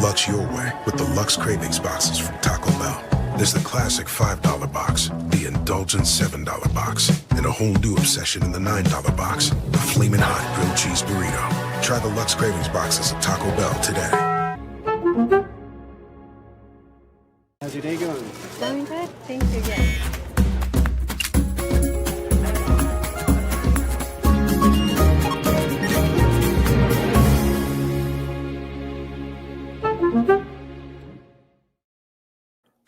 Lux your way with the Lux Cravings boxes from Taco Bell. There's the classic $5 box, the indulgent $7 box, and a whole new obsession in the $9 box, the flaming hot grilled cheese burrito. Try the Lux Cravings boxes at Taco Bell today. How's your day going? Going good. Thank you. Yes.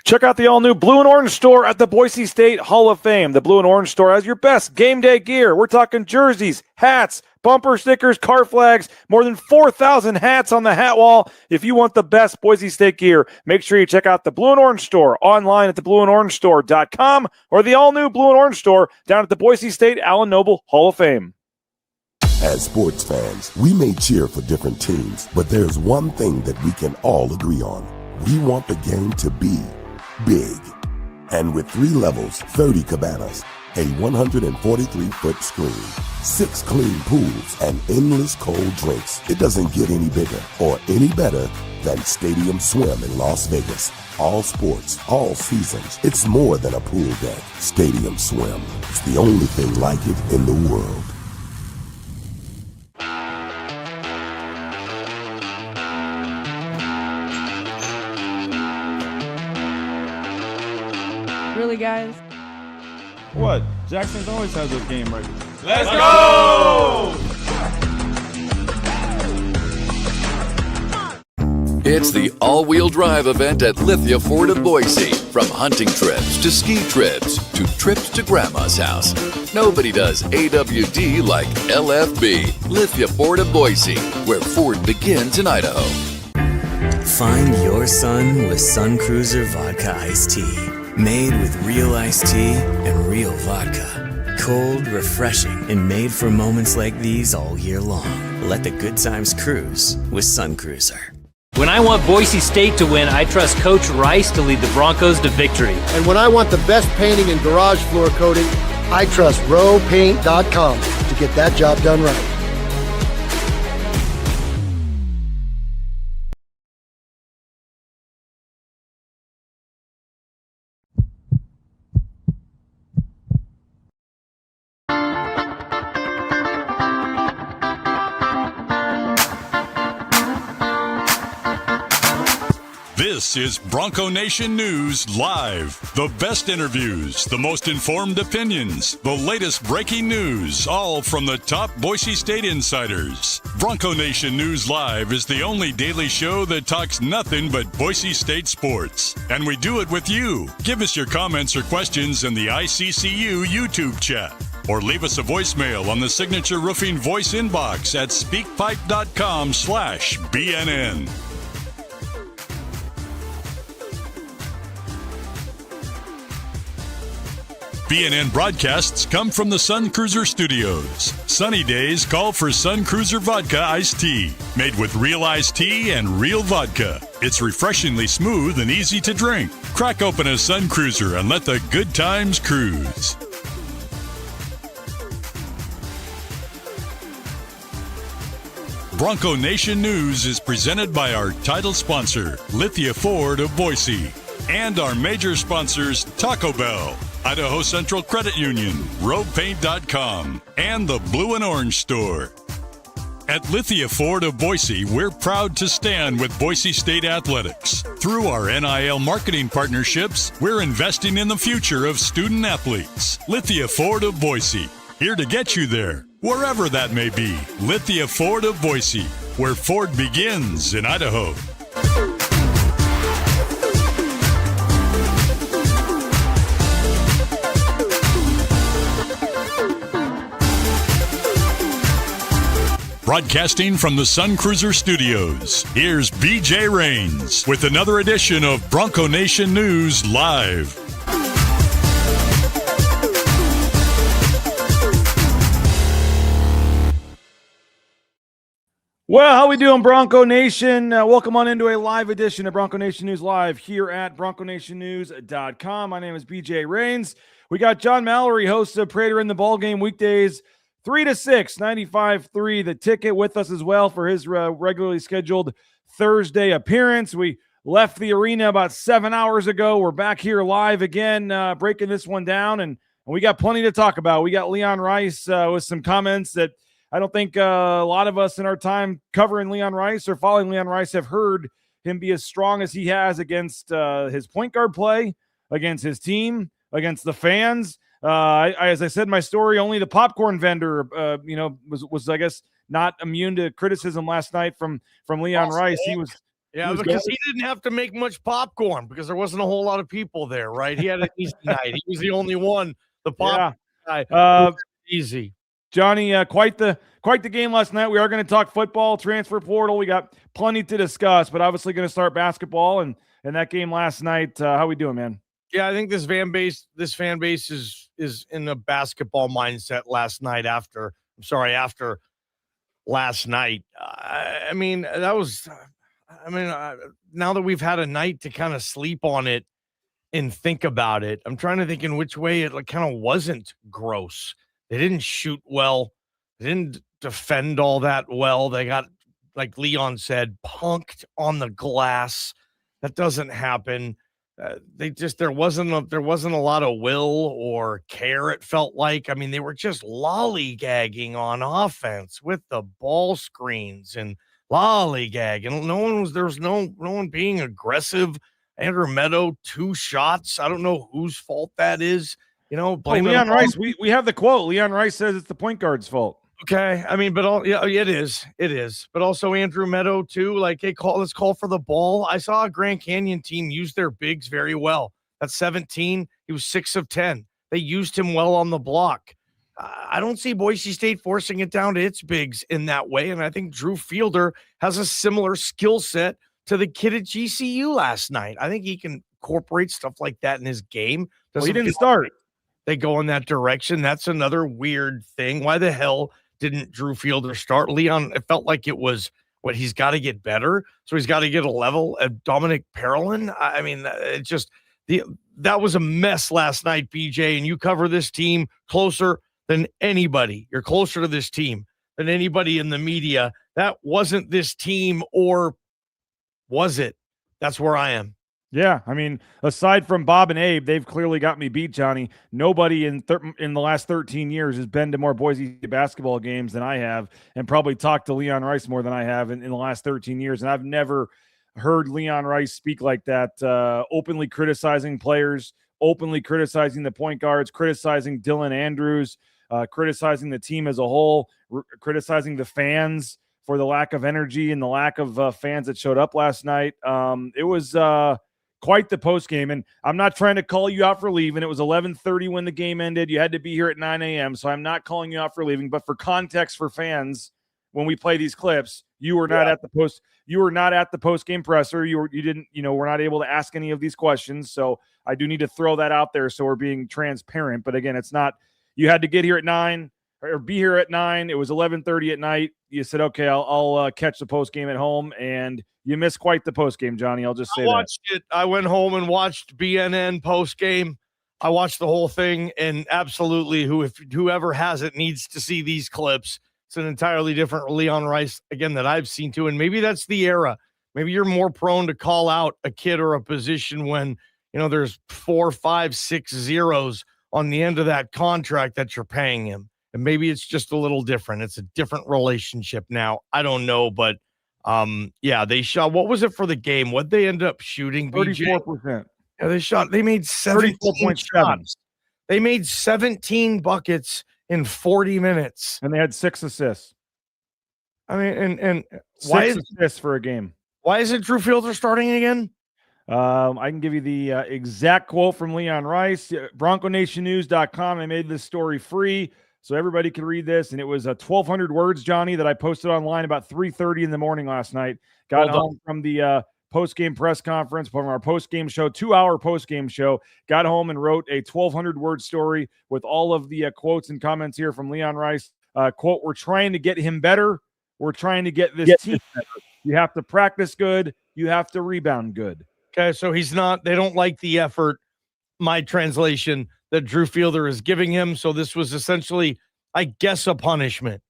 Check out the all-new Blue and Orange store at the Boise State Hall of Fame. The Blue and Orange store has your best game day gear. We're talking jerseys, hats, bumper stickers, car flags, more than 4,000 hats on the hat wall. If you want the best Boise State gear, make sure you check out the Blue and Orange store online at theblueandorangestore.com or the all-new Blue and Orange store down at the Boise State Allen Noble Hall of Fame. As sports fans, we may cheer for different teams, but there's one thing that we can all agree on. We want the game to be big. And with 3 levels, 30 cabanas, a 143-foot screen, 6 clean pools, and endless cold drinks, it doesn't get any bigger or any better than Stadium Swim in Las Vegas. All sports, all seasons. It's more than a pool deck. Stadium Swim. It's the only thing like it in the world. Really, guys? What? Jackson's always has this game ready. Let's go! It's the all-wheel drive event at Lithia Ford of Boise. From hunting trips to ski trips to trips to Grandma's house. Nobody does AWD like LFB, Lithia Ford of Boise, where Ford begins in Idaho. Find your sun with Sun Cruiser Vodka Iced Tea. Made with real iced tea and real vodka. Cold, refreshing, and made for moments like these all year long. Let the good times cruise with Sun Cruiser. When I want Boise State to win, I trust Coach Rice to lead the Broncos to victory. And when I want the best painting and garage floor coating, I trust rowpaint.com to get that job done right. This is Bronco Nation News Live. The best interviews, the most informed opinions, the latest breaking news, all from the top Boise State insiders. Bronco Nation News Live is the only daily show that talks nothing but Boise State sports. And we do it with you. Give us your comments or questions in the ICCU YouTube chat. Or leave us a voicemail on the Signature Roofing voice inbox at speakpipe.com/BNN. BNN broadcasts come from the Sun Cruiser Studios. Sunny days call for Sun Cruiser Vodka Iced Tea. Made with real iced tea and real vodka. It's refreshingly smooth and easy to drink. Crack open a Sun Cruiser and let the good times cruise. Bronco Nation News is presented by our title sponsor, Lithia Ford of Boise, and our major sponsors, Taco Bell, Idaho Central Credit Union, rowpaint.com, and the Blue and Orange store. At Lithia Ford of Boise, we're proud to stand with Boise State athletics. Through our NIL marketing partnerships, we're investing in the future of student athletes. Lithia Ford of Boise, here to get you there, wherever that may be. Lithia Ford of Boise, where Ford begins in Idaho. Broadcasting from the Sun Cruiser Studios, here's BJ Rains with another edition of Bronco Nation News Live. Well, how we doing, Bronco Nation? Welcome on into a live edition of Bronco Nation News Live here at BroncoNationNews.com. My name is BJ Rains. We got John Mallory, host of Prater in the Ballgame, weekdays 3 to 6, 95.3. The Ticket with us as well for his regularly scheduled Thursday appearance. We left the arena about 7 hours ago. We're back here live again, breaking this one down, and we got plenty to talk about. We got Leon Rice with some comments that I don't think a lot of us in our time covering Leon Rice or following Leon Rice have heard him be as strong as he has against his point guard play, against his team, against the fans. As I said in my story, only the popcorn vendor, was I guess not immune to criticism last night from Leon Rice. He was because he didn't have to make much popcorn because there wasn't a whole lot of people there, right? He had an easy night. He was the only one. The popcorn guy, easy. Johnny, quite the game last night. We are going to talk football, transfer portal. We got plenty to discuss, but obviously going to start basketball and that game last night. How we doing, man? Yeah, I think this fan base is in a basketball mindset after last night. Now that we've had a night to kind of sleep on it and think about it, I'm trying to think in which way it kind of wasn't gross. They didn't shoot well. They didn't defend all that well. They got, like Leon said, punked on the glass. That doesn't happen. There wasn't a lot of will or care, it felt like. I mean, they were just lollygagging on offense with the ball screens and lollygagging. There was no one being aggressive. Andrew Meadow, 2 shots. I don't know whose fault that is. Leon Rice. We have the quote. Leon Rice says it's the point guard's fault. Okay, it is. But also Andrew Meadow too. Like, hey, let's call for the ball. I saw a Grand Canyon team use their bigs very well. At 17, he was 6 of 10. They used him well on the block. I don't see Boise State forcing it down to its bigs in that way, and I think Drew Fielder has a similar skill set to the kid at GCU last night. I think he can incorporate stuff like that in his game. He didn't start. They go in that direction. That's another weird thing. Why the hell didn't Drew Fielder start? Leon, it felt like it was he's got to get better. So he's got to get a level of Dominic Parolin. I mean, that was a mess last night, BJ, and you cover this team closer than anybody. You're closer to this team than anybody in the media. That wasn't this team, or was it? That's where I am. Yeah, I mean, aside from Bob and Abe, they've clearly got me beat, Johnny. Nobody in the last 13 years has been to more Boise basketball games than I have, and probably talked to Leon Rice more than I have in the last 13 years. And I've never heard Leon Rice speak like that, openly criticizing players, openly criticizing the point guards, criticizing Dylan Andrews, criticizing the team as a whole, criticizing the fans for the lack of energy and the lack of fans that showed up last night. It was quite the post game, and I'm not trying to call you out for leaving. It was 11:30 when the game ended. You had to be here at 9 a.m., so I'm not calling you out for leaving. But for context for fans, when we play these clips, you were not at the post. You were not at the post game presser. You didn't. We're not able to ask any of these questions. So I do need to throw that out there so we're being transparent. But again, it's not. You had to get here at 9 or be here at 9. It was 11:30 at night. You said, okay, I'll catch the post game at home, and you missed quite the post game, Johnny. I'll just say that. I watched it. I went home and watched BNN post game. I watched the whole thing, and absolutely, whoever has it needs to see these clips. It's an entirely different Leon Rice, again, that I've seen too, and maybe that's the era. Maybe you're more prone to call out a kid or a position when there's 4, 5, 6 zeros on the end of that contract that you're paying him. And maybe it's just a little different. It's a different relationship now. I don't know, but they shot. What was it for the game? What'd they end up shooting? 34%. Yeah, they made 17 shots. They made 17 buckets in 40 minutes. And they had 6 assists. I mean, and 6 assists for a game. Why isn't Drew Fielder starting again? I can give you the exact quote from Leon Rice. BroncoNationNews.com. I made this story free so everybody could read this, and it was 1,200 words, Johnny, that I posted online about 3:30 in the morning last night. Got home from the post-game press conference, from our post-game show, 2-hour post-game show. Got home and wrote a 1,200-word story with all of the quotes and comments here from Leon Rice. Quote, we're trying to get him better. We're trying to get this team better. You have to practice good. You have to rebound good. Okay, so they don't like the effort, my translation, that Drew Fielder is giving him. So this was essentially I guess, a punishment.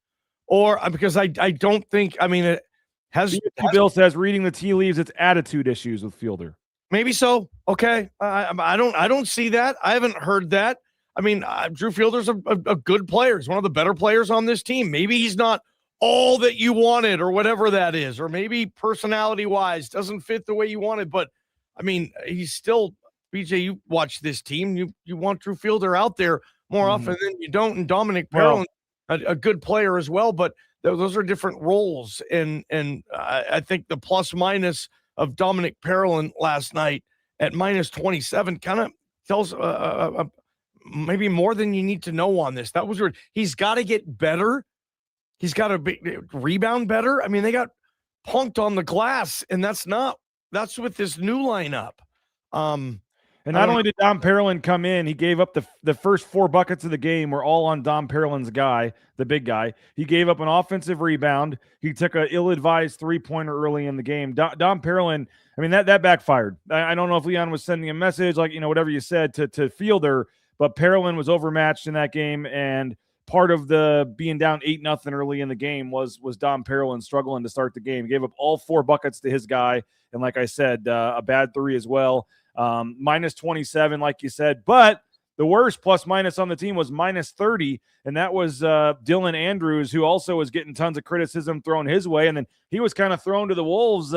Or because I don't think, I mean, it has Bill says reading the tea leaves, it's attitude issues with Fielder. Maybe so. Okay. I don't see that. I haven't heard that. I mean, Drew Fielder's a good player. He's one of the better players on this team. Maybe he's not all that you wanted or whatever that is, or maybe personality wise doesn't fit the way you wanted. But I mean, he's still, BJ, you watch this team. You want Drew Fielder out there more often than you don't. And Dominic Perlin, a good player as well, but those are different roles. And I think the plus minus of Dominic Perlin last night at minus 27 kind of tells maybe more than you need to know on this. That was weird. He's got to get better. He's got to rebound better. I mean, they got punked on the glass, and that's with this new lineup. And not only did Dom Perlin come in, he gave up the first 4 buckets of the game were all on Dom Perlin's guy, the big guy. He gave up an offensive rebound. He took an ill-advised three-pointer early in the game. Dom Perlin, I mean, that backfired. I don't know if Leon was sending a message, like, whatever you said to Fielder, but Perlin was overmatched in that game, and part of the being down 8-0 early in the game was Dom Perlin struggling to start the game. He gave up all 4 buckets to his guy, and like I said, a bad 3 as well. Minus 27, like you said, but the worst plus minus on the team was minus 30, and that was Dylan Andrews, who also was getting tons of criticism thrown his way, and then he was kind of thrown to the wolves.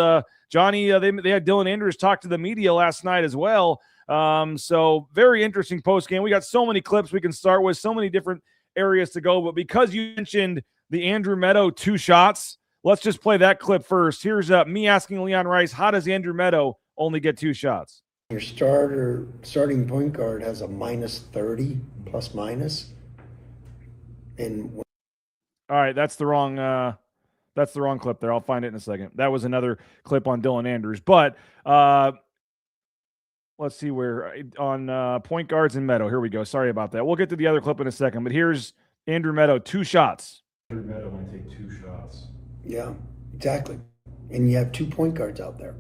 Johnny, they had Dylan Andrews talk to the media last night as well. So very interesting post game. We got so many clips we can start with, so many different areas to go, but because you mentioned the Andrew Meadow 2 shots, let's just play that clip first. Here's me asking Leon Rice, how does Andrew Meadow only get 2 shots? Your starting point guard has a minus 30 plus minus. And all right, that's the wrong clip there. I'll find it in a second. That was another clip on Dylan Andrews. But let's see where on point guards and Meadow. Here we go. Sorry about that. We'll get to the other clip in a second. But here's Andrew Meadow, 2 shots. Andrew Meadow might take 2 shots. Yeah, exactly. And you have 2 point guards out there.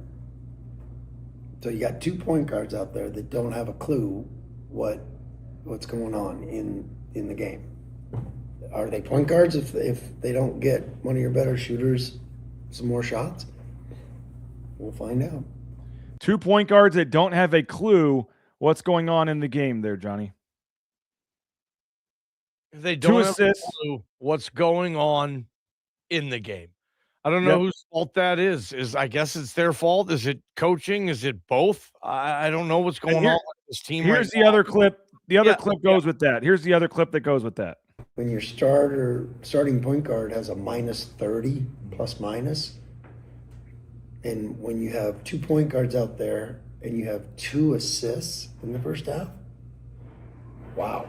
So you got 2 point guards out there that don't have a clue what's going on in the game. Are they point guards if they don't get one of your better shooters some more shots? We'll find out. 2 point guards that don't have a clue what's going on in the game there, Johnny. If they don't have a clue what's going on in the game. I don't know whose fault that is. I guess it's their fault. Is it coaching? Is it both? I don't know what's going on with this team. Here's the other clip. The other clip goes with that. Here's the other clip that goes with that. When your starting point guard has a minus 30 plus minus, and when you have 2 point guards out there and you have 2 assists in the first half, wow.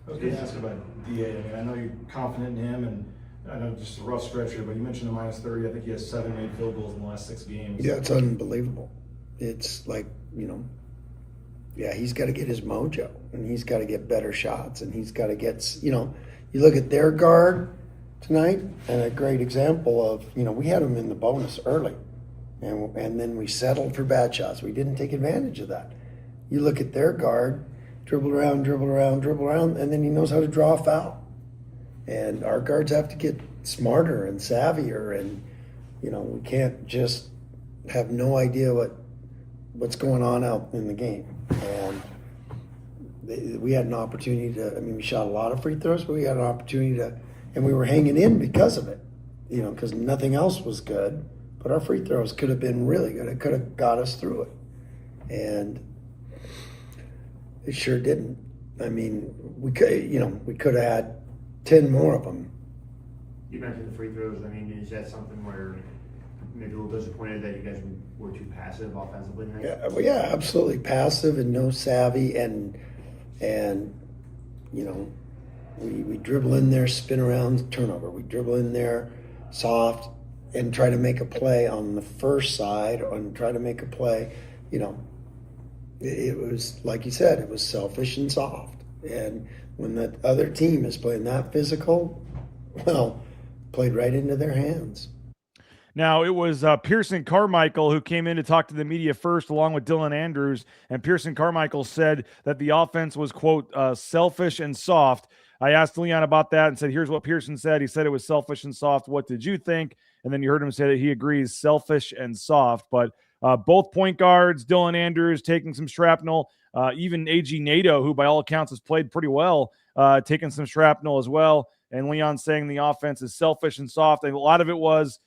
I was going to ask about DA. I mean, I know you're confident in him, and I know just a rough stretch here, but you mentioned the minus 30. I think he has 7 made field goals in the last 6 games. Yeah, it's unbelievable. It's like, he's got to get his mojo, and he's got to get better shots, and he's got to get, you look at their guard tonight, and a great example of, we had him in the bonus early, and then we settled for bad shots. We didn't take advantage of that. You look at their guard, dribble around, and then he knows how to draw a foul. And our guards have to get smarter and savvier, and we can't just have no idea what's going on out in the game. And we had an opportunity we shot a lot of free throws, but we had an opportunity and we were hanging in because of it, because nothing else was good. But our free throws could have been really good. It could have got us through it, and it sure didn't. I mean, we could have had 10 more of them. You mentioned the free throws. I mean, is that something where maybe a little disappointed that you guys were too passive offensively tonight? Yeah, absolutely passive and no savvy, and we dribble in there, spin around, turnover. We dribble in there, soft, and try to make a play on the first side, and try to make a play. It was like you said, it was selfish and soft, and when the other team is playing that physical, played right into their hands. Now, it was Pearson Carmichael who came in to talk to the media first, along with Dylan Andrews, and Pearson Carmichael said that the offense was, quote, selfish and soft. I asked Leon about that and said, here's what Pearson said. He said it was selfish and soft. What did you think? And then you heard him say that he agrees selfish and soft. But both point guards, Dylan Andrews taking some shrapnel, even A.G. Nato, who by all accounts has played pretty well, taking some shrapnel as well. And Leon saying the offense is selfish and soft. And a lot of it was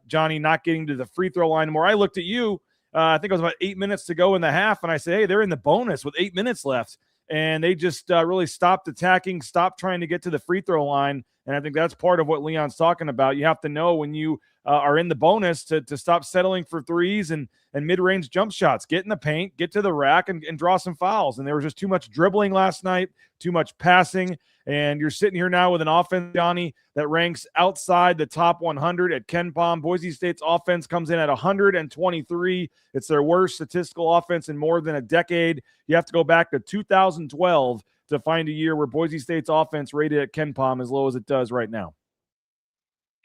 Johnny not getting to the free throw line more. I looked at you, I think it was about 8 minutes to go in the half, and I said, hey, they're in the bonus with 8 minutes left. And they just really stopped attacking, stopped trying to get to the free throw line. And I think that's part of what Leon's talking about. You have to know when you are in the bonus to stop settling for threes and mid-range jump shots. Get in the paint, get to the rack, and draw some fouls. And there was just too much dribbling last night, too much passing. And you're sitting here now with an offense, Johnny, that ranks outside the top 100 at KenPom. Boise State's offense comes in at 123. It's their worst statistical offense in more than a decade. You have to go back to 2012 to find a year where Boise State's offense rated at KenPom as low as it does right now.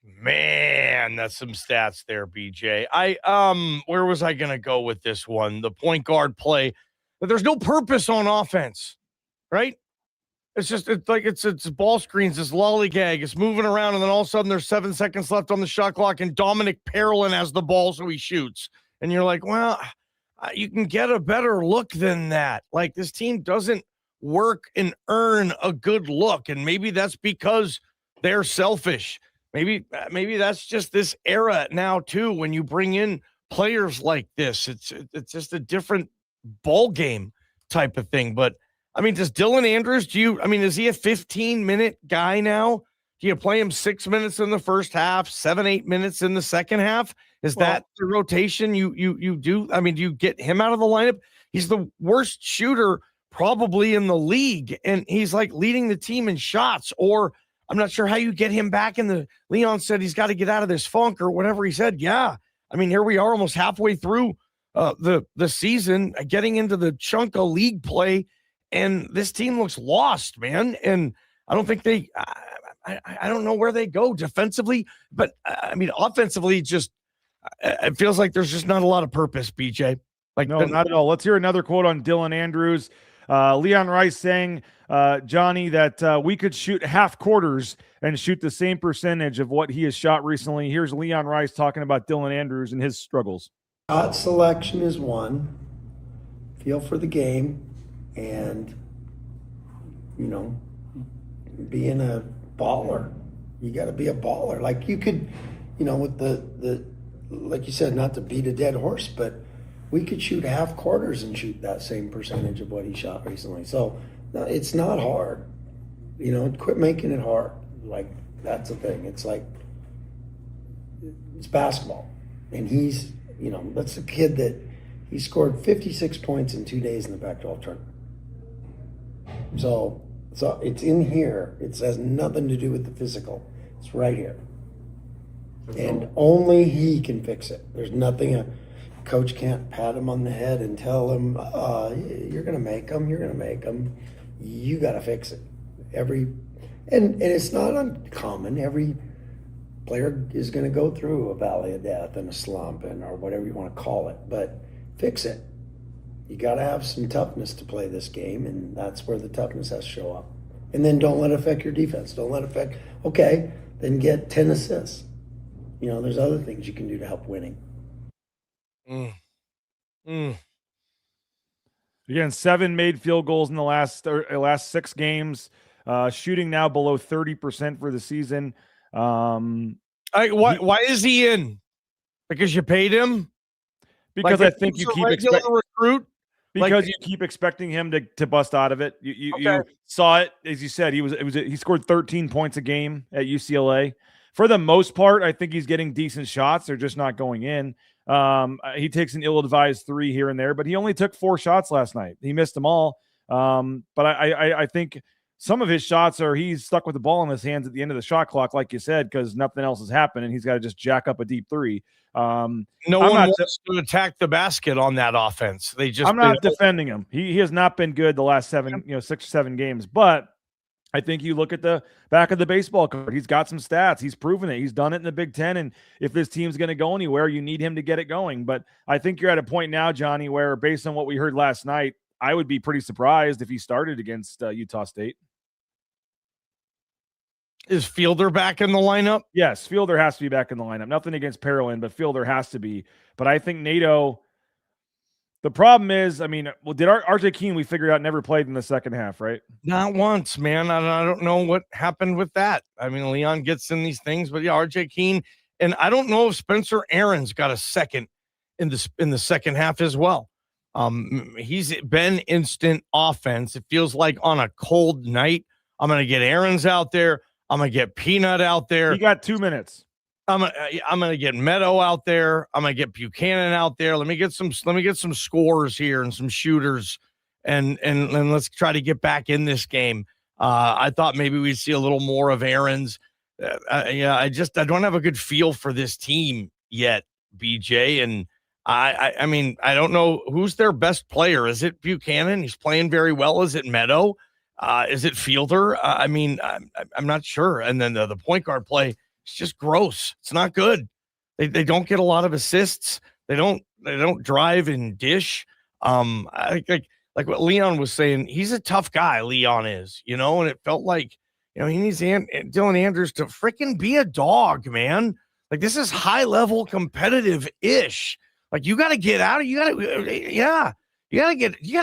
Man, that's some stats there, BJ. Where was I going to go with this one? The point guard play, but there's no purpose on offense, right? It's just it's ball screens, it's lollygag, it's moving around, and then all of a sudden there's 7 seconds left on the shot clock, and Dominic Parolin has the ball, so he shoots. And you're like, well, you can get a better look than that. Like, this team doesn't work and earn a good look, and maybe that's because they're selfish. Maybe that's just this era now too. When you bring in players like this, it's just a different ball game type of thing. But I mean, does Dylan Andrews, is he a 15-minute guy now? Do you play him 6 minutes in the first half, 7-8 minutes in the second half? Is that the rotation you do? I mean, do you get him out of the lineup? He's the worst shooter probably in the league, and he's like leading the team in shots. Or I'm not sure how you get him back in the. Leon said he's got to get out of this funk or whatever he said. Yeah, I mean, here we are almost halfway through the season, getting into the chunk of league play. And this team looks lost, man. And I don't think I don't know where they go defensively, but I mean, offensively, just it feels like there's just not a lot of purpose, BJ. Like, no, not at all. Let's hear another quote on Dylan Andrews. Leon Rice saying, Johnny, that we could shoot half quarters and shoot the same percentage of what he has shot recently. Here's Leon Rice talking about Dylan Andrews and his struggles. Shot selection is one. Feel for the game. And, being a baller, you got to be a baller. Like, you could, with the like you said, not to beat a dead horse, but we could shoot half quarters and shoot that same percentage of what he shot recently. So it's not hard, quit making it hard. Like, that's the thing. It's like, it's basketball. And he's, that's a kid that he scored 56 points in 2 days in the Pac-12 tournament. So it's in here. It has nothing to do with the physical. It's right here. And only he can fix it. There's nothing a coach can't pat him on the head and tell him, you're going to make them, you're going to make them. You got to fix it. And it's not uncommon. Every player is going to go through a valley of death and a slump or whatever you want to call it. But fix it. You got to have some toughness to play this game, and that's where the toughness has to show up. And then don't let it affect your defense. Don't let it affect, okay, then get 10 assists. There's other things you can do to help winning. Again, 7 made field goals in the last 6 games, shooting now below 30% for the season. Why is he in? Because you paid him? Because I think you keep expecting recruit. Because you keep expecting him to bust out of it. You saw it, as you said. He scored 13 points a game at UCLA. For the most part, I think he's getting decent shots. They're just not going in. He takes an ill-advised 3 here and there, but he only took 4 shots last night. He missed them all. But I think some of his shots he's stuck with the ball in his hands at the end of the shot clock, like you said, because nothing else has happened, and he's got to just jack up a deep 3. No one wants to attack the basket on that offense. I'm not defending him. He has not been good the last 6 or 7 games, but I think you look at the back of the baseball card. He's got some stats. He's proven it. He's done it in the Big Ten, and if this team's going to go anywhere, you need him to get it going. But I think you're at a point now, Johnny, where based on what we heard last night, I would be pretty surprised if he started against Utah State. Is Fielder back in the lineup? Yes, Fielder has to be back in the lineup. Nothing against Parolin, but Fielder has to be. But I think Nato, the problem is, I mean, well, did RJ Keene, we figured out, never played in the second half, right? Not once, man. I don't know what happened with that. I mean, Leon gets in these things, but yeah, RJ Keene, and I don't know if Spencer Aaron's got a second in the second half as well. He's been instant offense. It feels like on a cold night, I'm going to get Aaron's out there. I'm going to get Peanut out there. He got 2 minutes. I'm gonna get Meadow out there. I'm gonna get Buchanan out there. Let me get some scores here and some shooters, and let's try to get back in this game. I thought maybe we'd see a little more of Aaron's. I don't have a good feel for this team yet, BJ. And I mean, I don't know who's their best player. Is it Buchanan? He's playing very well. Is it Meadow? Is it Fielder? I mean, I'm not sure. And then the point guard play. It's just gross. It's not good. They don't get a lot of assists. They don't drive and dish. Like what Leon was saying, he's a tough guy. Leon is, and it felt like, he needs Dylan Andrews to freaking be a dog, man. Like this is high level competitive ish. Like you got to get out of, you got to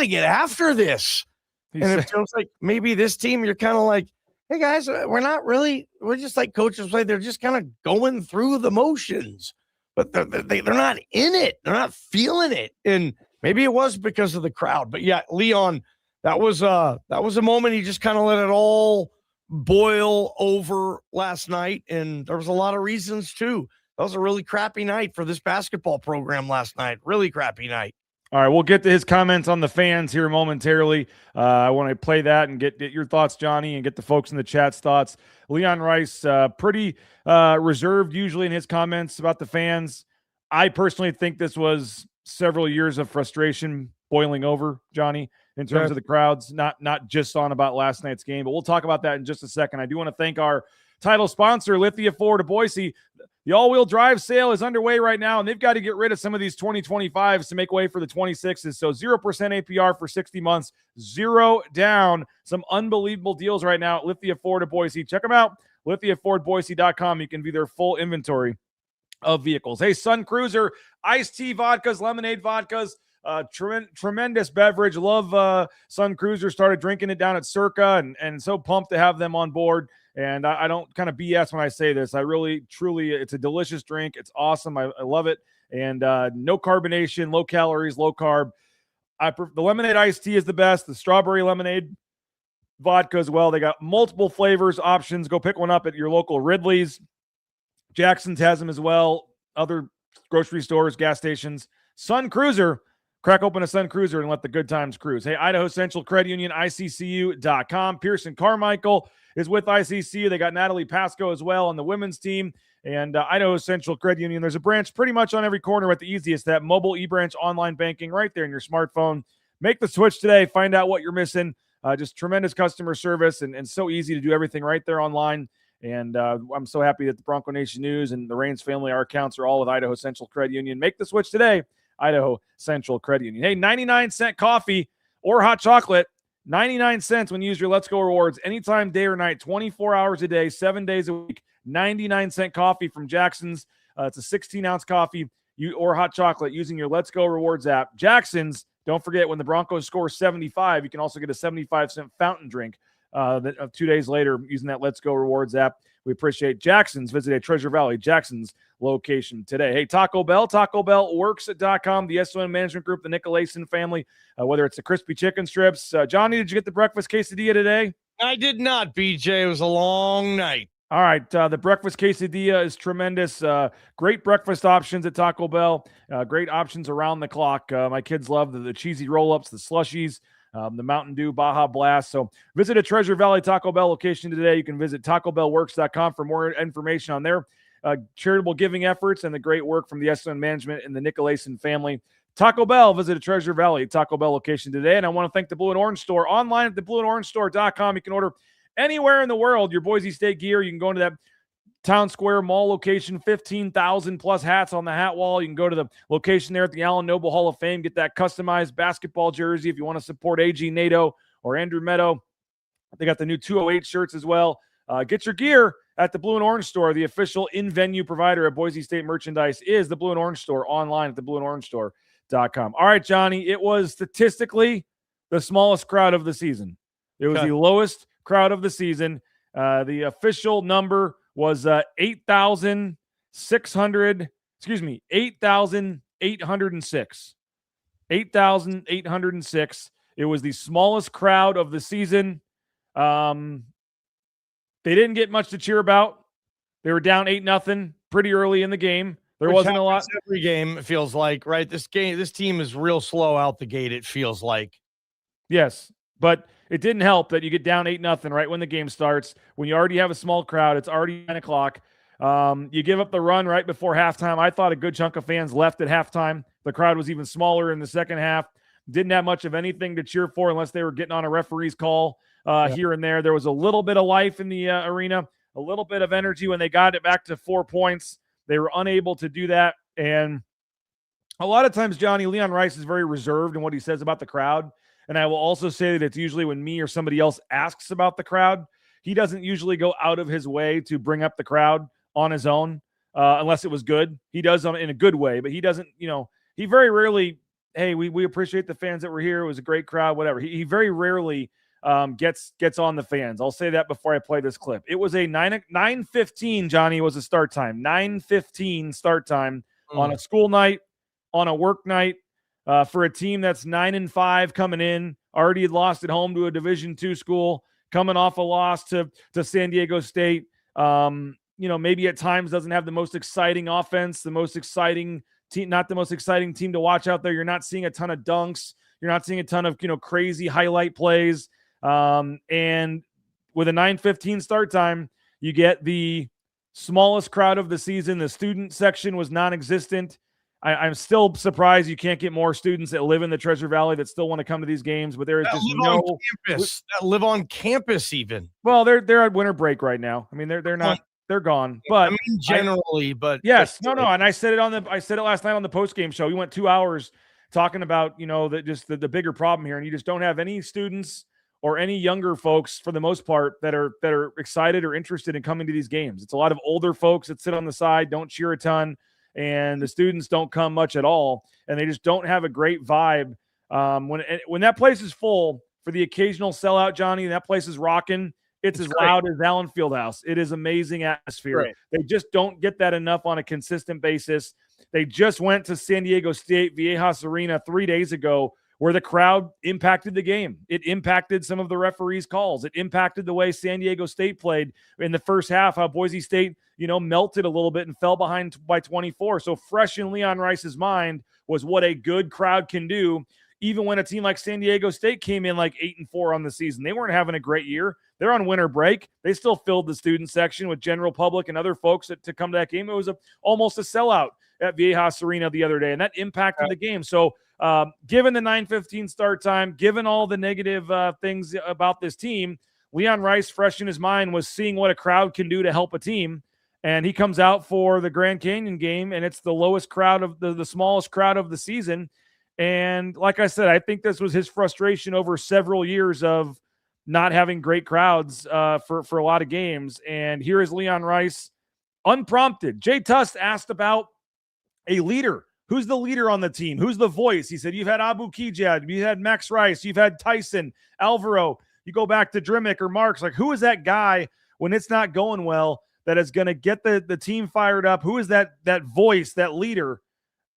get after this. And it feels like maybe this team, you're kind of like, hey guys, we're just like coaches say, they're just kind of going through the motions, but they're not in it. They're not feeling it. And maybe it was because of the crowd, but yeah, Leon, that was a moment. He just kind of let it all boil over last night. And there was a lot of reasons too. That was a really crappy night for this basketball program last night. Really crappy night. All right, we'll get to his comments on the fans here momentarily. I want to play that and get your thoughts, Johnny, and get the folks in the chat's thoughts. Leon Rice, pretty reserved usually in his comments about the fans. I personally think this was several years of frustration boiling over, Johnny, in terms of the crowds, not just on about last night's game, but we'll talk about that in just a second. I do want to thank our title sponsor, Lithia Ford of Boise. The all-wheel drive sale is underway right now, and they've got to get rid of some of these 2025s to make way for the 26s. So 0% APR for 60 months, 0 down. Some unbelievable deals right now at Lithia Ford of Boise. Check them out, lithiafordboise.com. You can view their full inventory of vehicles. Hey, Sun Cruiser, iced tea vodkas, lemonade vodkas, tremendous beverage. Love Sun Cruiser. Started drinking it down at Circa, and so pumped to have them on board. And I don't kind of BS when I say this. I really, truly, it's a delicious drink. It's awesome. I love it. And no carbonation, low calories, low carb. The lemonade iced tea is the best. The strawberry lemonade vodka as well. They got multiple flavors, options. Go pick one up at your local Ridley's. Jackson's has them as well. Other grocery stores, gas stations. Sun Cruiser. Crack open a Sun Cruiser and let the good times cruise. Hey, Idaho Central Credit Union, ICCU.com. Pearson Carmichael is with ICCU. They got Natalie Pasco as well on the women's team. And Idaho Central Credit Union, there's a branch pretty much on every corner at the easiest. That mobile e-branch online banking right there in your smartphone. Make the switch today. Find out what you're missing. Just tremendous customer service and so easy to do everything right there online. And I'm so happy that the Bronco Nation News and the Raines family, our accounts are all with Idaho Central Credit Union. Make the switch today. Idaho Central Credit Union. Hey, 99-cent coffee or hot chocolate, 99 cents when you use your Let's Go rewards anytime, day or night, 24 hours a day, 7 days a week. 99-cent coffee from Jackson's. It's a 16-ounce coffee or hot chocolate using your Let's Go rewards app. Jackson's, don't forget, when the Broncos score 75, you can also get a 75-cent fountain drink 2 days later using that Let's Go rewards app. We appreciate Jackson's. Visit a Treasure Valley Jackson's location today. Hey, Taco Bell, TacoBellWorks.com, the SON Management Group, the Nicolason family, whether it's the crispy chicken strips. Johnny, did you get the breakfast quesadilla today? I did not, BJ. It was a long night. All right, the breakfast quesadilla is tremendous. Great breakfast options at Taco Bell. Great options around the clock. My kids love the cheesy roll-ups, the slushies, the Mountain Dew Baja Blast. So visit a Treasure Valley Taco Bell location today. You can visit TacoBellWorks.com for more information on their charitable giving efforts and the great work from the SON Management and the Nicolason family. Taco Bell, visit a Treasure Valley Taco Bell location today. And I want to thank the Blue and Orange Store. Online at theblueandorangestore.com. You can order anywhere in the world your Boise State gear. You can go into that Town Square Mall location, 15,000 plus hats on the hat wall. You can go to the location there at the Allen Noble Hall of Fame, get that customized basketball jersey if you want to support AG NATO or Andrew Meadow. They got the new 208 shirts as well. Get your gear at the Blue and Orange Store. The official in-venue provider of Boise State merchandise is the Blue and Orange Store, online at theblueandorangestore.com. All right, Johnny, it was statistically the smallest crowd of the season. It was the lowest crowd of the season. The official number was 8,806. 8,806. It was the smallest crowd of the season. They didn't get much to cheer about. They were down 8-0 pretty early in the game. There wasn't a lot. Every game, it feels like, right? This team is real slow out the gate, it feels like. Yes, but it didn't help that you get down 8-0 right when the game starts. When you already have a small crowd, it's already 9 o'clock. You give up the run right before halftime. I thought a good chunk of fans left at halftime. The crowd was even smaller in the second half. Didn't have much of anything to cheer for unless they were getting on a referee's call here and there. There was a little bit of life in the arena, a little bit of energy when they got it back to 4 points. They were unable to do that. And a lot of times, Johnny, Leon Rice is very reserved in what he says about the crowd. And I will also say that it's usually when me or somebody else asks about the crowd, he doesn't usually go out of his way to bring up the crowd on his own, unless it was good. He does in a good way, but he doesn't, he very rarely, hey, we appreciate the fans that were here. It was a great crowd, whatever. He very rarely gets on the fans. I'll say that before I play this clip. It was a 9:15, Johnny, was a start time. 9:15 start time on a school night, on a work night, for a team that's 9-5 coming in, already had lost at home to a Division II school, coming off a loss to San Diego State. Maybe at times doesn't have the most exciting offense, the most exciting team, not the most exciting team to watch out there. You're not seeing a ton of dunks. You're not seeing a ton of, crazy highlight plays. And with a 9:15 start time, you get the smallest crowd of the season. The student section was non-existent. I'm still surprised you can't get more students that live in the Treasure Valley that still want to come to these games, but there is just no campus that live on campus even. Well, they're at winter break right now. I mean, they're not. They're gone, but generally, but yes, no. And I said it last night on the postgame show. We went 2 hours talking about, the bigger problem here. And you just don't have any students or any younger folks for the most part that are excited or interested in coming to these games. It's a lot of older folks that sit on the side, don't cheer a ton, and the students don't come much at all. And they just don't have a great vibe. When that place is full for the occasional sellout, Johnny, that place is rocking. It's as great. Loud as Allen Fieldhouse. It is amazing atmosphere. Right. They just don't get that enough on a consistent basis. They just went to San Diego State Viejas Arena 3 days ago where the crowd impacted the game. It impacted some of the referees' calls. It impacted the way San Diego State played in the first half, how Boise State, melted a little bit and fell behind by 24. So fresh in Leon Rice's mind was what a good crowd can do. Even when a team like San Diego State came in like 8-4 on the season, they weren't having a great year. They're on winter break. They still filled the student section with general public and other folks to come to that game. It was almost a sellout at Viejas Arena the other day, and that impacted the game. So given the 9:15 start time, given all the negative things about this team, Leon Rice, fresh in his mind, was seeing what a crowd can do to help a team. And he comes out for the Grand Canyon game, and it's the lowest crowd of the smallest crowd of the season. And like I said, I think this was his frustration over several years of not having great crowds for a lot of games. And here is Leon Rice, unprompted. Jay Tust asked about a leader. Who's the leader on the team? Who's the voice? He said, you've had Abu Kijad, you've had Max Rice, you've had Tyson, Alvaro. You go back to Drimmick or Marks. Like, who is that guy when it's not going well that is going to get the team fired up? Who is that voice, that leader?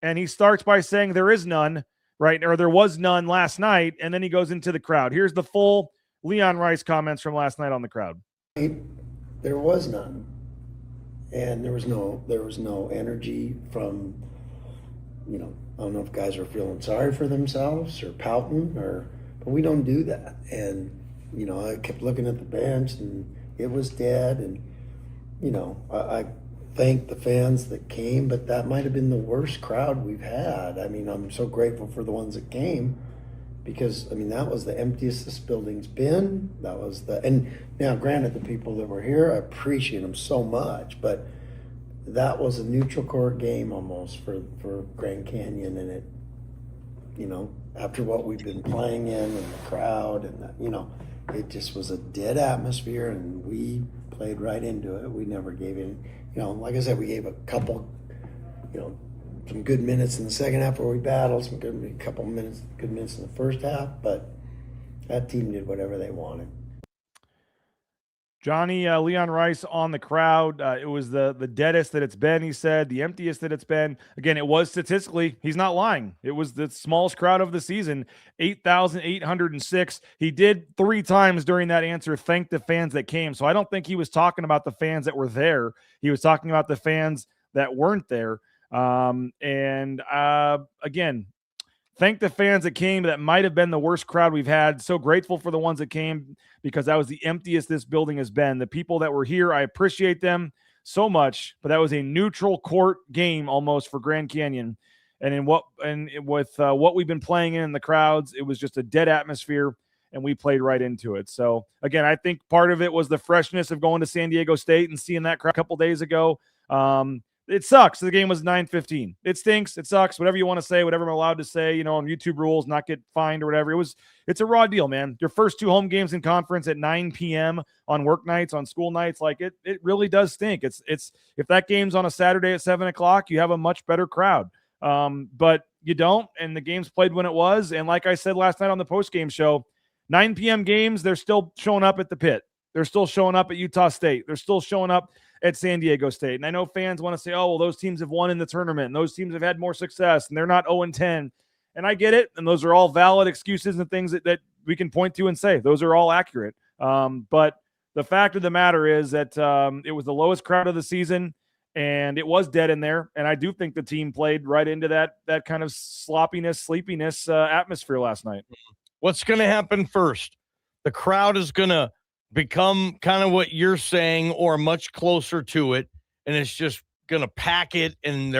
And he starts by saying there is none, right? Or there was none last night. And then he goes into the crowd. Here's the full Leon Rice comments from last night on the crowd. There was none. And there was no energy from, I don't know if guys are feeling sorry for themselves or pouting, but we don't do that. And, I kept looking at the bench and it was dead. And, I thank the fans that came, but that might have been the worst crowd we've had. I mean, I'm so grateful for the ones that came because, that was the emptiest this building's been. And now granted, the people that were here, I appreciate them so much, but that was a neutral court game almost for Grand Canyon. And it, after what we've been playing in and the crowd and, it just was a dead atmosphere, and we played right into it. We never gave it, like I said, we gave a couple, some good minutes in the second half where we battled, good minutes in the first half, but that team did whatever they wanted. Johnny Leon Rice on the crowd. It was the deadest that it's been, he said, the emptiest that it's been. Again, it was statistically, he's not lying. It was the smallest crowd of the season, 8,806. He did 3 times during that answer thank the fans that came. So I don't think he was talking about the fans that were there. He was talking about the fans that weren't there. Again, thank the fans that came. That might have been the worst crowd we've had. So grateful for the ones that came because that was the emptiest this building has been. The people that were here, I appreciate them so much, but that was a neutral court game almost for Grand Canyon. And with what we've been playing in the crowds, it was just a dead atmosphere, and we played right into it. So again, I think part of it was the freshness of going to San Diego State and seeing that crowd a couple days ago. It sucks. The game was 9:15. It stinks. It sucks. Whatever you want to say, whatever I'm allowed to say, on YouTube rules, not get fined or whatever. It's a raw deal, man. Your first 2 home games in conference at 9 p.m. on work nights, on school nights, it really does stink. It's if that game's on a Saturday at 7 o'clock, you have a much better crowd. But you don't, and the game's played when it was. And like I said last night on the postgame show, 9 p.m. games, they're still showing up at the Pit. They're still showing up at Utah State. They're still showing up at San Diego State. And I know fans want to say, oh, well, those teams have won in the tournament, and those teams have had more success, and they're not 0-10. And I get it, and those are all valid excuses and things that we can point to and say. Those are all accurate. But the fact of the matter is that it was the lowest crowd of the season, and it was dead in there. And I do think the team played right into that kind of sloppiness, sleepiness atmosphere last night. What's going to happen first? The crowd is going to become kind of what you're saying or much closer to it, and it's just going to pack it, and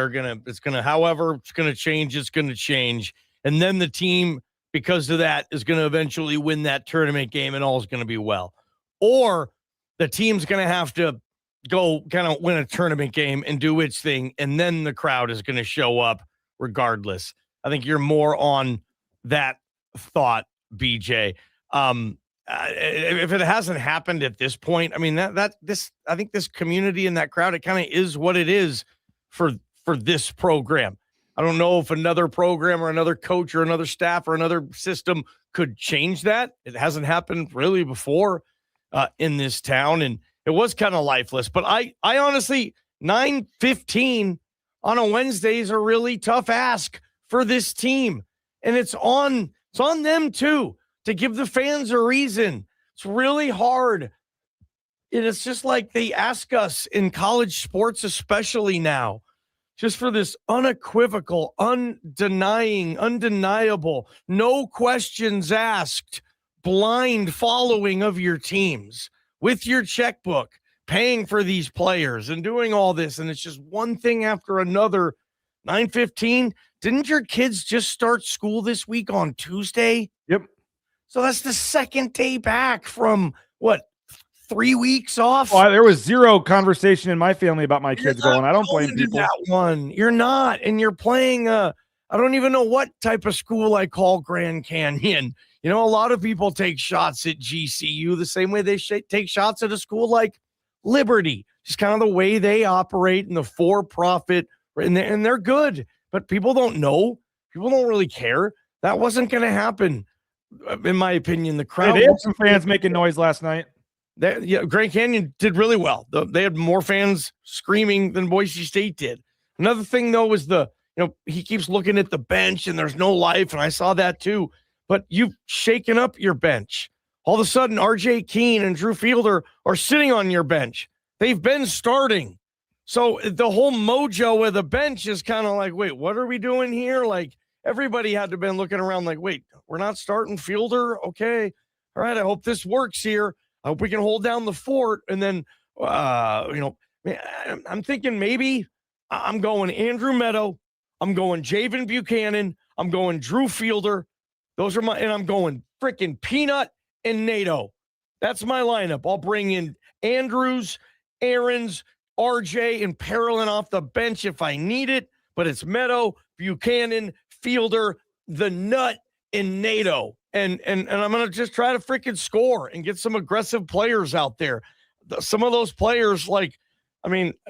however it's going to change, it's going to change. And then the team, because of that, is going to eventually win that tournament game, and all is going to be well. Or the team's going to have to go kind of win a tournament game and do its thing, and then the crowd is going to show up regardless. I think you're more on that thought, BJ. If it hasn't happened at this point, I mean, I think this community and that crowd, it kind of is what it is for this program. I don't know if another program or another coach or another staff or another system could change that. It hasn't happened really before in this town, and it was kind of lifeless. But I honestly, 9:15 on a Wednesday is a really tough ask for this team, and it's on them too, to give the fans a reason. It's really hard. And it's just like they ask us in college sports, especially now, just for this unequivocal, undeniable, no questions asked, blind following of your teams with your checkbook, paying for these players and doing all this. And it's just one thing after another. 9:15. Didn't your kids just start school this week on Tuesday? Yep. So that's the second day back from, 3 weeks off? Oh, there was zero conversation in my family about my kids going. I don't blame people. That one. You're not. And you're playing, I don't even know what type of school I call Grand Canyon. A lot of people take shots at GCU the same way they take shots at a school like Liberty. Just kind of the way they operate in the for-profit, and they're good. But people don't know. People don't really care. That wasn't going to happen. In my opinion, the crowd. They had some fans making noise last night. Grand Canyon did really well. They had more fans screaming than Boise State did. Another thing, though, was he keeps looking at the bench and there's no life, and I saw that too. But you've shaken up your bench. All of a sudden, R.J. Keene and Drew Fielder are sitting on your bench. They've been starting. So the whole mojo of the bench is kind of like, wait, what are we doing here? Like, everybody had to have been looking around like, wait, we're not starting Fielder? Okay. All right, I hope this works here. I hope we can hold down the fort. And then, I'm thinking maybe I'm going Andrew Meadow. I'm going Javen Buchanan. I'm going Drew Fielder. And I'm going freaking Peanut and NATO. That's my lineup. I'll bring in Andrews, Aarons, RJ, and Parolin off the bench if I need it. But it's Meadow, Buchanan, Fielder, the nut, and NATO. And I'm going to just try to freaking score and get some aggressive players out there. some of those players,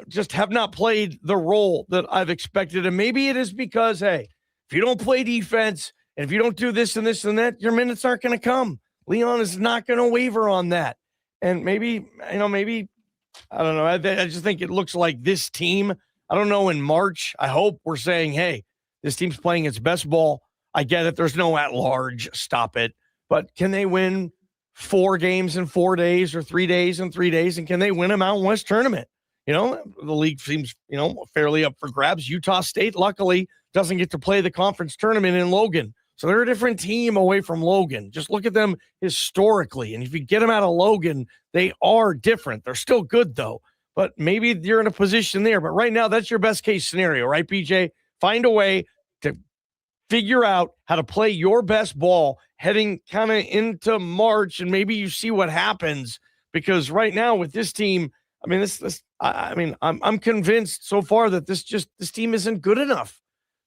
just have not played the role that I've expected. And maybe it is because, hey, if you don't play defense and if you don't do this and this and that, your minutes aren't going to come. Leon is not going to waver on that. And maybe, I don't know. I just think it looks like this team, I don't know, in March, I hope we're saying, hey, this team's playing its best ball. I get it. There's no at-large. Stop it. But can they win 4 games in 4 days or 3 days in 3 days? And can they win a Mountain West tournament? The league seems, fairly up for grabs. Utah State, luckily, doesn't get to play the conference tournament in Logan. So they're a different team away from Logan. Just look at them historically. And if you get them out of Logan, they are different. They're still good, though. But maybe you're in a position there. But right now, that's your best case scenario, right, BJ? Find a way to figure out how to play your best ball heading kind of into March, and maybe you see what happens. Because right now with this team, I'm convinced so far that this team isn't good enough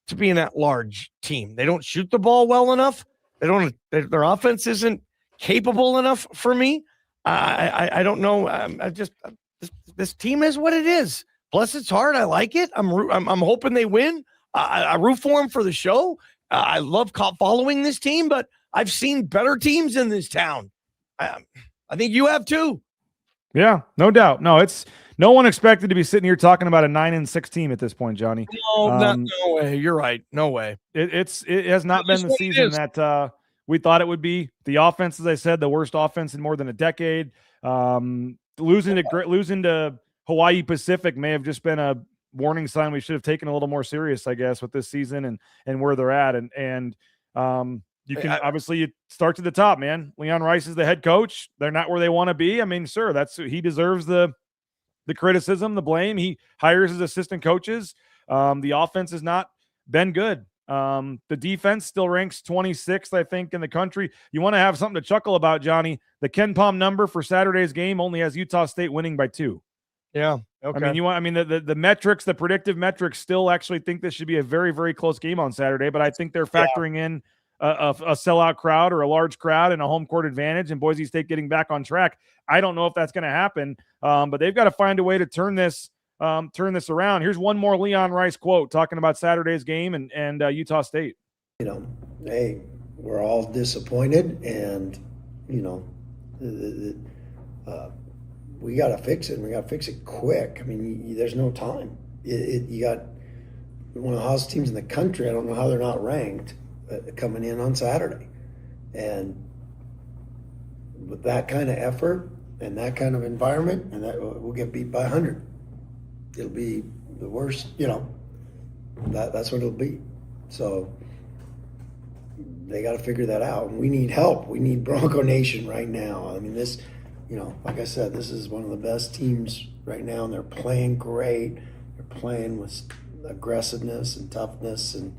to be an at-large team. They don't shoot the ball well enough. Their offense isn't capable enough for me. I don't know. This team is what it is. Bless its heart. I like it. I'm hoping they win. I root for them for the show. I love following this team, but I've seen better teams in this town. I think you have too. Yeah, no doubt. No, it's no one expected to be sitting here talking about a 9-6 team at this point, Johnny. No way. You're right. No way. It has not been the season that we thought it would be. The offense, as I said, the worst offense in more than a decade. Losing to Hawaii Pacific may have just been a warning sign we should have taken a little more serious, I guess, with this season and where they're at. And you can obviously you start to the top, man. Leon Rice is the head coach. They're not where they want to be. I mean, sure, he deserves the criticism, the blame. He hires his assistant coaches. The offense has not been good. The defense still ranks 26th, I think, in the country. You want to have something to chuckle about, Johnny. The Ken Pom number for Saturday's game only has Utah State winning by 2. Yeah. Okay. The metrics, the predictive metrics still actually think this should be a very, very close game on Saturday, but I think they're factoring in a sellout crowd or a large crowd and a home court advantage and Boise State getting back on track. I don't know if that's going to happen, but they've got to find a way to turn this around. Here's one more Leon Rice quote talking about Saturday's game and Utah State. Hey, we're all disappointed, and we got to fix it, and we got to fix it quick. I mean, there's no time. You got one of the hottest teams in the country. I don't know how they're not ranked coming in on Saturday, and with that kind of effort and that kind of environment, and that we'll get beat by 100. It'll be the worst, that's what it'll be. So they got to figure that out. And we need help. We need Bronco Nation right now. I mean, this, like I said, this is one of the best teams right now, and they're playing great. They're playing with aggressiveness and toughness, and,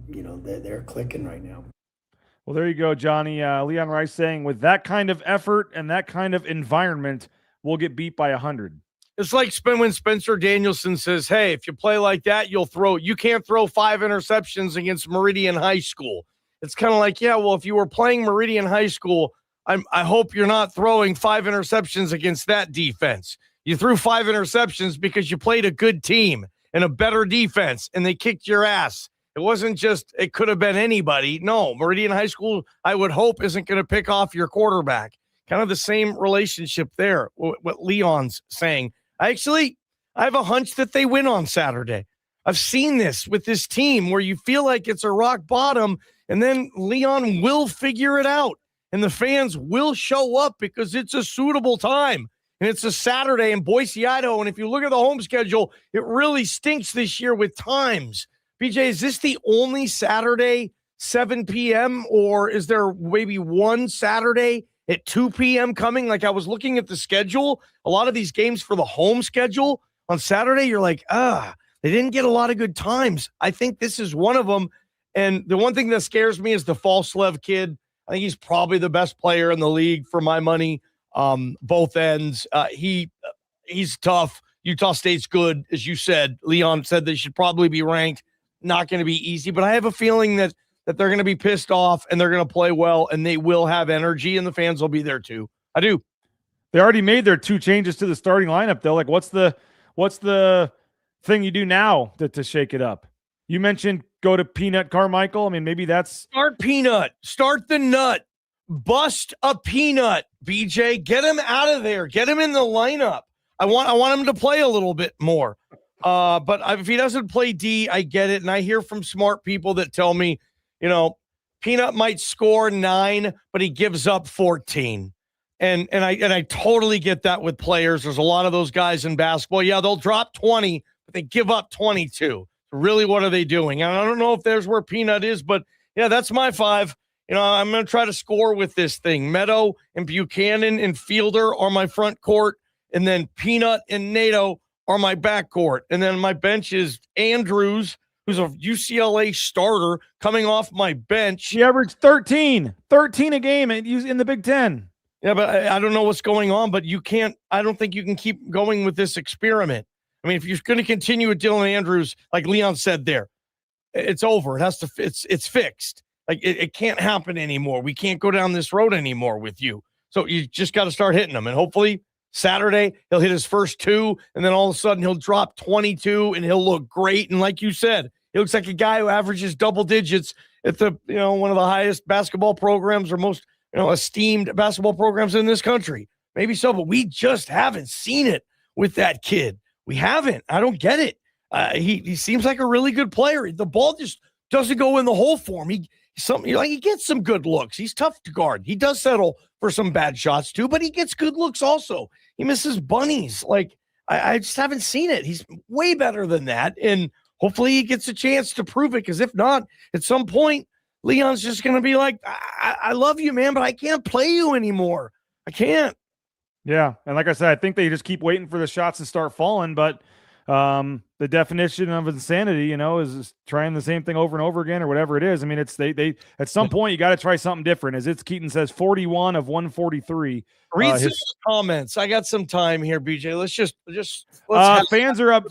they're clicking right now. Well, there you go, Johnny. Leon Rice saying with that kind of effort and that kind of environment, we'll get beat by 100. It's like when Spencer Danielson says, hey, if you play like that, you can't throw 5 interceptions against Meridian High School. It's kind of like, yeah, well, if you were playing Meridian High School, I hope you're not throwing 5 interceptions against that defense. You threw 5 interceptions because you played a good team and a better defense, and they kicked your ass. It wasn't just, it could have been anybody. No, Meridian High School, I would hope, isn't going to pick off your quarterback. Kind of the same relationship there, what Leon's saying. I have a hunch that they win on Saturday. I've seen this with this team where you feel like it's a rock bottom, and then Leon will figure it out, and the fans will show up because it's a suitable time, and it's a Saturday in Boise, Idaho, and if you look at the home schedule, it really stinks this year with times. BJ, is this the only Saturday 7 p.m., or is there maybe one Saturday at 2 p.m. coming? Like, I was looking at the schedule. A lot of these games for the home schedule on Saturday, you're like, they didn't get a lot of good times. I think this is one of them. And the one thing that scares me is the Falslev kid. I think he's probably the best player in the league for my money. Both ends. He's tough. Utah State's good, as you said. Leon said they should probably be ranked. Not going to be easy, but I have a feeling that they're going to be pissed off and they're going to play well and they will have energy and the fans will be there too. I do. They already made their 2 changes to the starting lineup, though. Like, what's the thing you do now to shake it up? You mentioned go to Peanut Carmichael. I mean, maybe that's start Peanut, start the nut, bust a Peanut. BJ, get him out of there, get him in the lineup. I want him to play a little bit more. But if he doesn't play D, I get it, and I hear from smart people that tell me, Peanut might score 9, but he gives up 14. And I totally get that with players. There's a lot of those guys in basketball. Yeah, they'll drop 20, but they give up 22. Really, what are they doing? And I don't know if there's where Peanut is, but yeah, that's my 5. I'm going to try to score with this thing. Meadow and Buchanan and Fielder are my front court, and then Peanut and Nato are my back court. And then my bench is Andrews, who's a UCLA starter coming off my bench. He averaged 13 a game in the Big Ten. Yeah, but I don't know what's going on, but I don't think you can keep going with this experiment. I mean, if you're going to continue with Dylan Andrews, like Leon said there, it's over. It has to, it's fixed. Like it can't happen anymore. We can't go down this road anymore with you. So you just got to start hitting them. And hopefully Saturday he'll hit his first 2, and then all of a sudden he'll drop 22 and he'll look great. And like you said, he looks like a guy who averages double digits at the, one of the highest basketball programs or most, esteemed basketball programs in this country. Maybe so, but we just haven't seen it with that kid. We haven't. I don't get it. He seems like a really good player. The ball just doesn't go in the hole for him. He gets some good looks. He's tough to guard. He does settle for some bad shots too, but he gets good looks also. He misses bunnies. Like I just haven't seen it. He's way better than that, and hopefully he gets a chance to prove it. Because if not, at some point, Leon's just going to be like, I love you, man, but I can't play you anymore. I can't. Yeah, and like I said, I think they just keep waiting for the shots to start falling, but the definition of insanity, is trying the same thing over and over again or whatever it is. I mean, it's they at some point you got to try something different. As Keaton says, 41 of 143. Read some comments. I got some time here, BJ.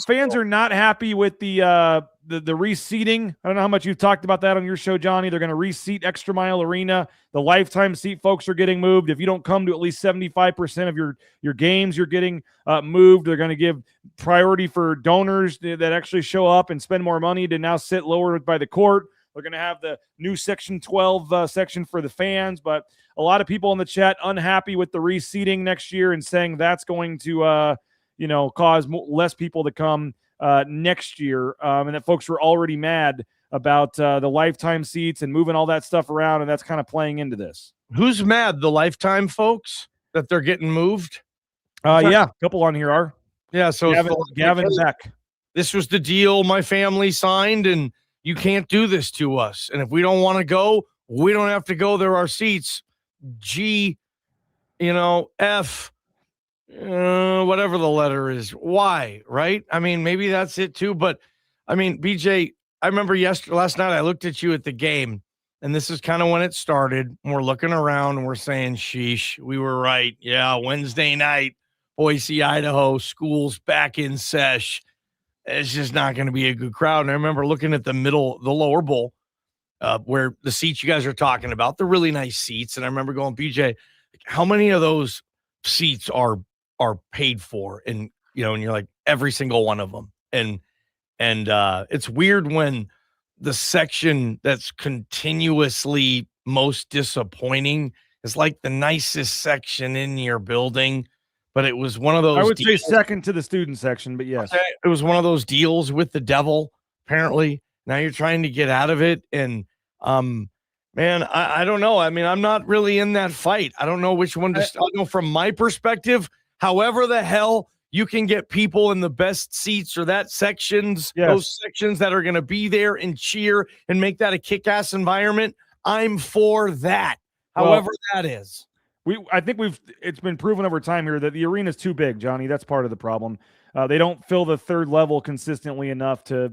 Fans are not happy with the reseating. I don't know how much you've talked about that on your show, Johnny. They're going to reseat Extra Mile Arena. The lifetime seat folks are getting moved. If you don't come to at least 75% of your games, you're getting moved. They're going to give priority for donors that actually show up and spend more money to now sit lower by the court. They're going to have the new Section 12 section for the fans, but a lot of people in the chat unhappy with the reseating next year and saying that's going to, cause less people to come next year, and that folks were already mad about the lifetime seats and moving all that stuff around, and that's kind of playing into this. Who's mad? The lifetime folks that they're getting moved? Yeah, a couple on here are. Yeah, so Gavin Beck. This was the deal my family signed, and you can't do this to us. And if we don't want to go, we don't have to go. There are seats. G, F, whatever the letter is, Y, right? I mean, maybe that's it too. But I mean, BJ, I remember last night I looked at you at the game, and this is kind of when it started. And we're looking around and we're saying, sheesh, we were right. Yeah, Wednesday night, Boise, Idaho, school's back in sesh. It's just not going to be a good crowd. And I remember looking at the lower bowl, where the seats you guys are talking about, they're really nice seats. And I remember going, BJ, how many of those seats are paid for? And, and you're like, every single one of them. And it's weird when the section that's continuously most disappointing is like the nicest section in your building. But it was one of those. I would say second to the student section, but yes. It was one of those deals with the devil, apparently. Now you're trying to get out of it. And, man, I don't know. I mean, I'm not really in that fight. I don't know which one to start. From my perspective, however the hell you can get people in the best seats or those sections that are going to be there and cheer and make that a kick-ass environment, I'm for that. However that is. I think it's been proven over time here that the arena is too big, Johnny. That's part of the problem. They don't fill the third level consistently enough to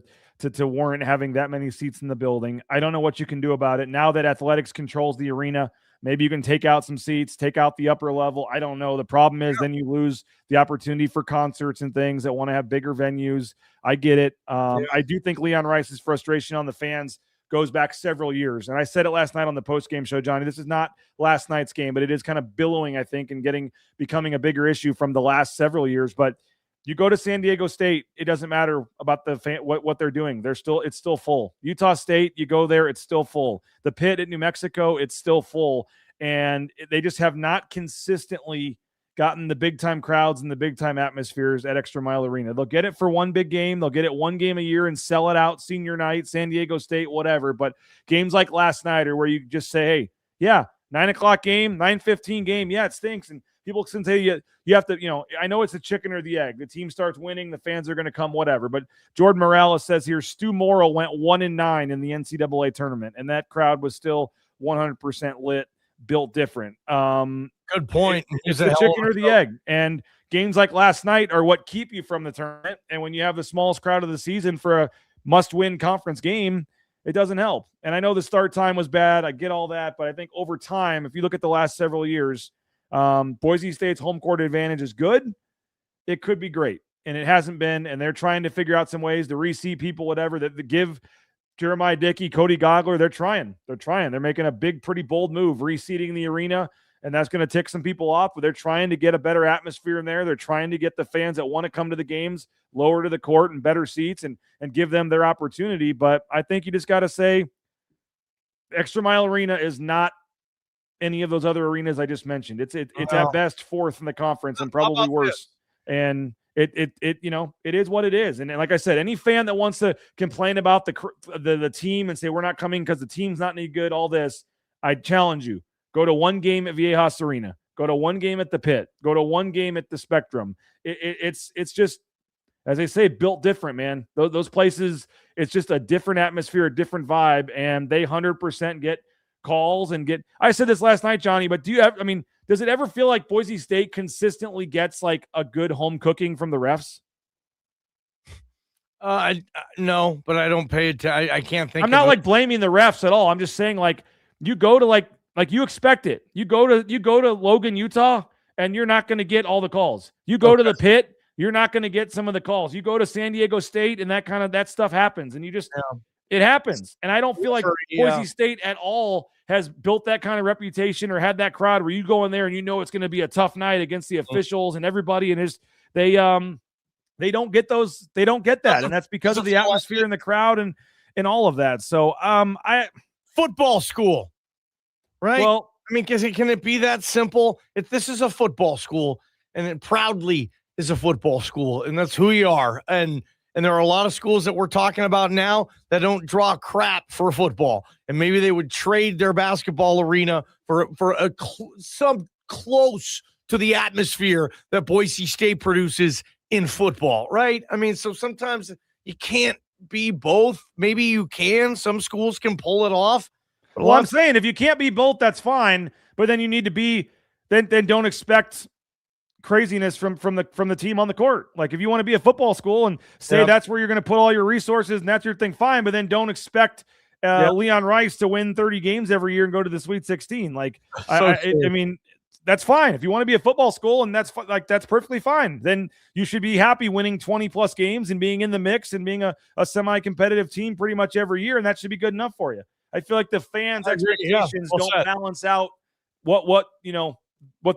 warrant having that many seats in the building. I don't know what you can do about it. Now that athletics controls the arena, maybe you can take out some seats, take out the upper level. I don't know. The problem is then you lose the opportunity for concerts and things that want to have bigger venues. I get it. I do think Leon Rice's frustration on the fans goes back several years. And I said it last night on the post-game show, Johnny, this is not last night's game, but it is kind of billowing, I think, and becoming a bigger issue from the last several years. But you go to San Diego State, it doesn't matter about what they're doing. It's still full. Utah State, you go there, it's still full. The Pit at New Mexico, it's still full. And they just have not consistently gotten the big-time crowds and the big-time atmospheres at Extra Mile Arena. They'll get it for one big game. They'll get it one game a year and sell it out, senior night, San Diego State, whatever. But games like last night are where you just say, hey, yeah, 9 o'clock game, 9:15 game, yeah, it stinks. And people can say you have to, I know it's the chicken or the egg. The team starts winning, the fans are going to come, whatever. But Jordan Morales says here, Stu Morrill went 1-9 in the NCAA tournament, and that crowd was still 100% lit, built different. Good point. It's the chicken or the egg. And games like last night are what keep you from the tournament. And when you have the smallest crowd of the season for a must-win conference game, it doesn't help. And I know the start time was bad. I get all that. But I think over time, if you look at the last several years, Boise State's home court advantage is good. It could be great. And it hasn't been. And they're trying to figure out some ways to reseat people, whatever, that give Jeremiah Dickey, Cody Gogler, they're trying. They're making a big, pretty bold move, reseating the arena. And that's going to tick some people off, but they're trying to get a better atmosphere in there. They're trying to get the fans that want to come to the games lower to the court and better seats and give them their opportunity. But I think you just got to say Extra Mile Arena is not any of those other arenas I just mentioned. It's at best fourth in the conference and probably worse. And it is what it is. And like I said, any fan that wants to complain about the team and say we're not coming because the team's not any good, all this, I challenge you. Go to one game at Viejas Arena. Go to one game at the Pit. Go to one game at the Spectrum. It's just, as I say, built different, man. Those places, it's just a different atmosphere, a different vibe, and they 100% get calls and get. I said this last night, Johnny, but does it ever feel like Boise State consistently gets like a good home cooking from the refs? No, but I don't pay it. I can't think. I'm not like blaming the refs at all. I'm just saying like you go to like you expect it. You go to Logan, Utah, and you're not going to get all the calls. You go to the Pit, you're not going to get some of the calls. You go to San Diego State, and that stuff happens, and you just it happens. And I don't feel like Boise State at all has built that kind of reputation or had that crowd where you go in there and you know it's going to be a tough night against the officials and everybody, and they don't get those. They don't get that, and that's because of the atmosphere and the crowd and all of that. So football school. Right. Well, I mean, can it be that simple? This is a football school, and it proudly is a football school, and that's who you are. And there are a lot of schools that we're talking about now that don't draw crap for football, and maybe they would trade their basketball arena for some close to the atmosphere that Boise State produces in football, right? I mean, so sometimes you can't be both. Maybe you can. Some schools can pull it off. Well, I'm saying if you can't be both, that's fine. But then you need to be then don't expect craziness from the team on the court. Like if you want to be a football school and say that's where you're going to put all your resources and that's your thing, fine. But then don't expect Leon Rice to win 30 games every year and go to the Sweet 16. Like I mean, that's fine. If you want to be a football school and that's perfectly fine. Then you should be happy winning 20 plus games and being in the mix and being a semi-competitive team pretty much every year, and that should be good enough for you. I feel like the fans' expectations don't balance out what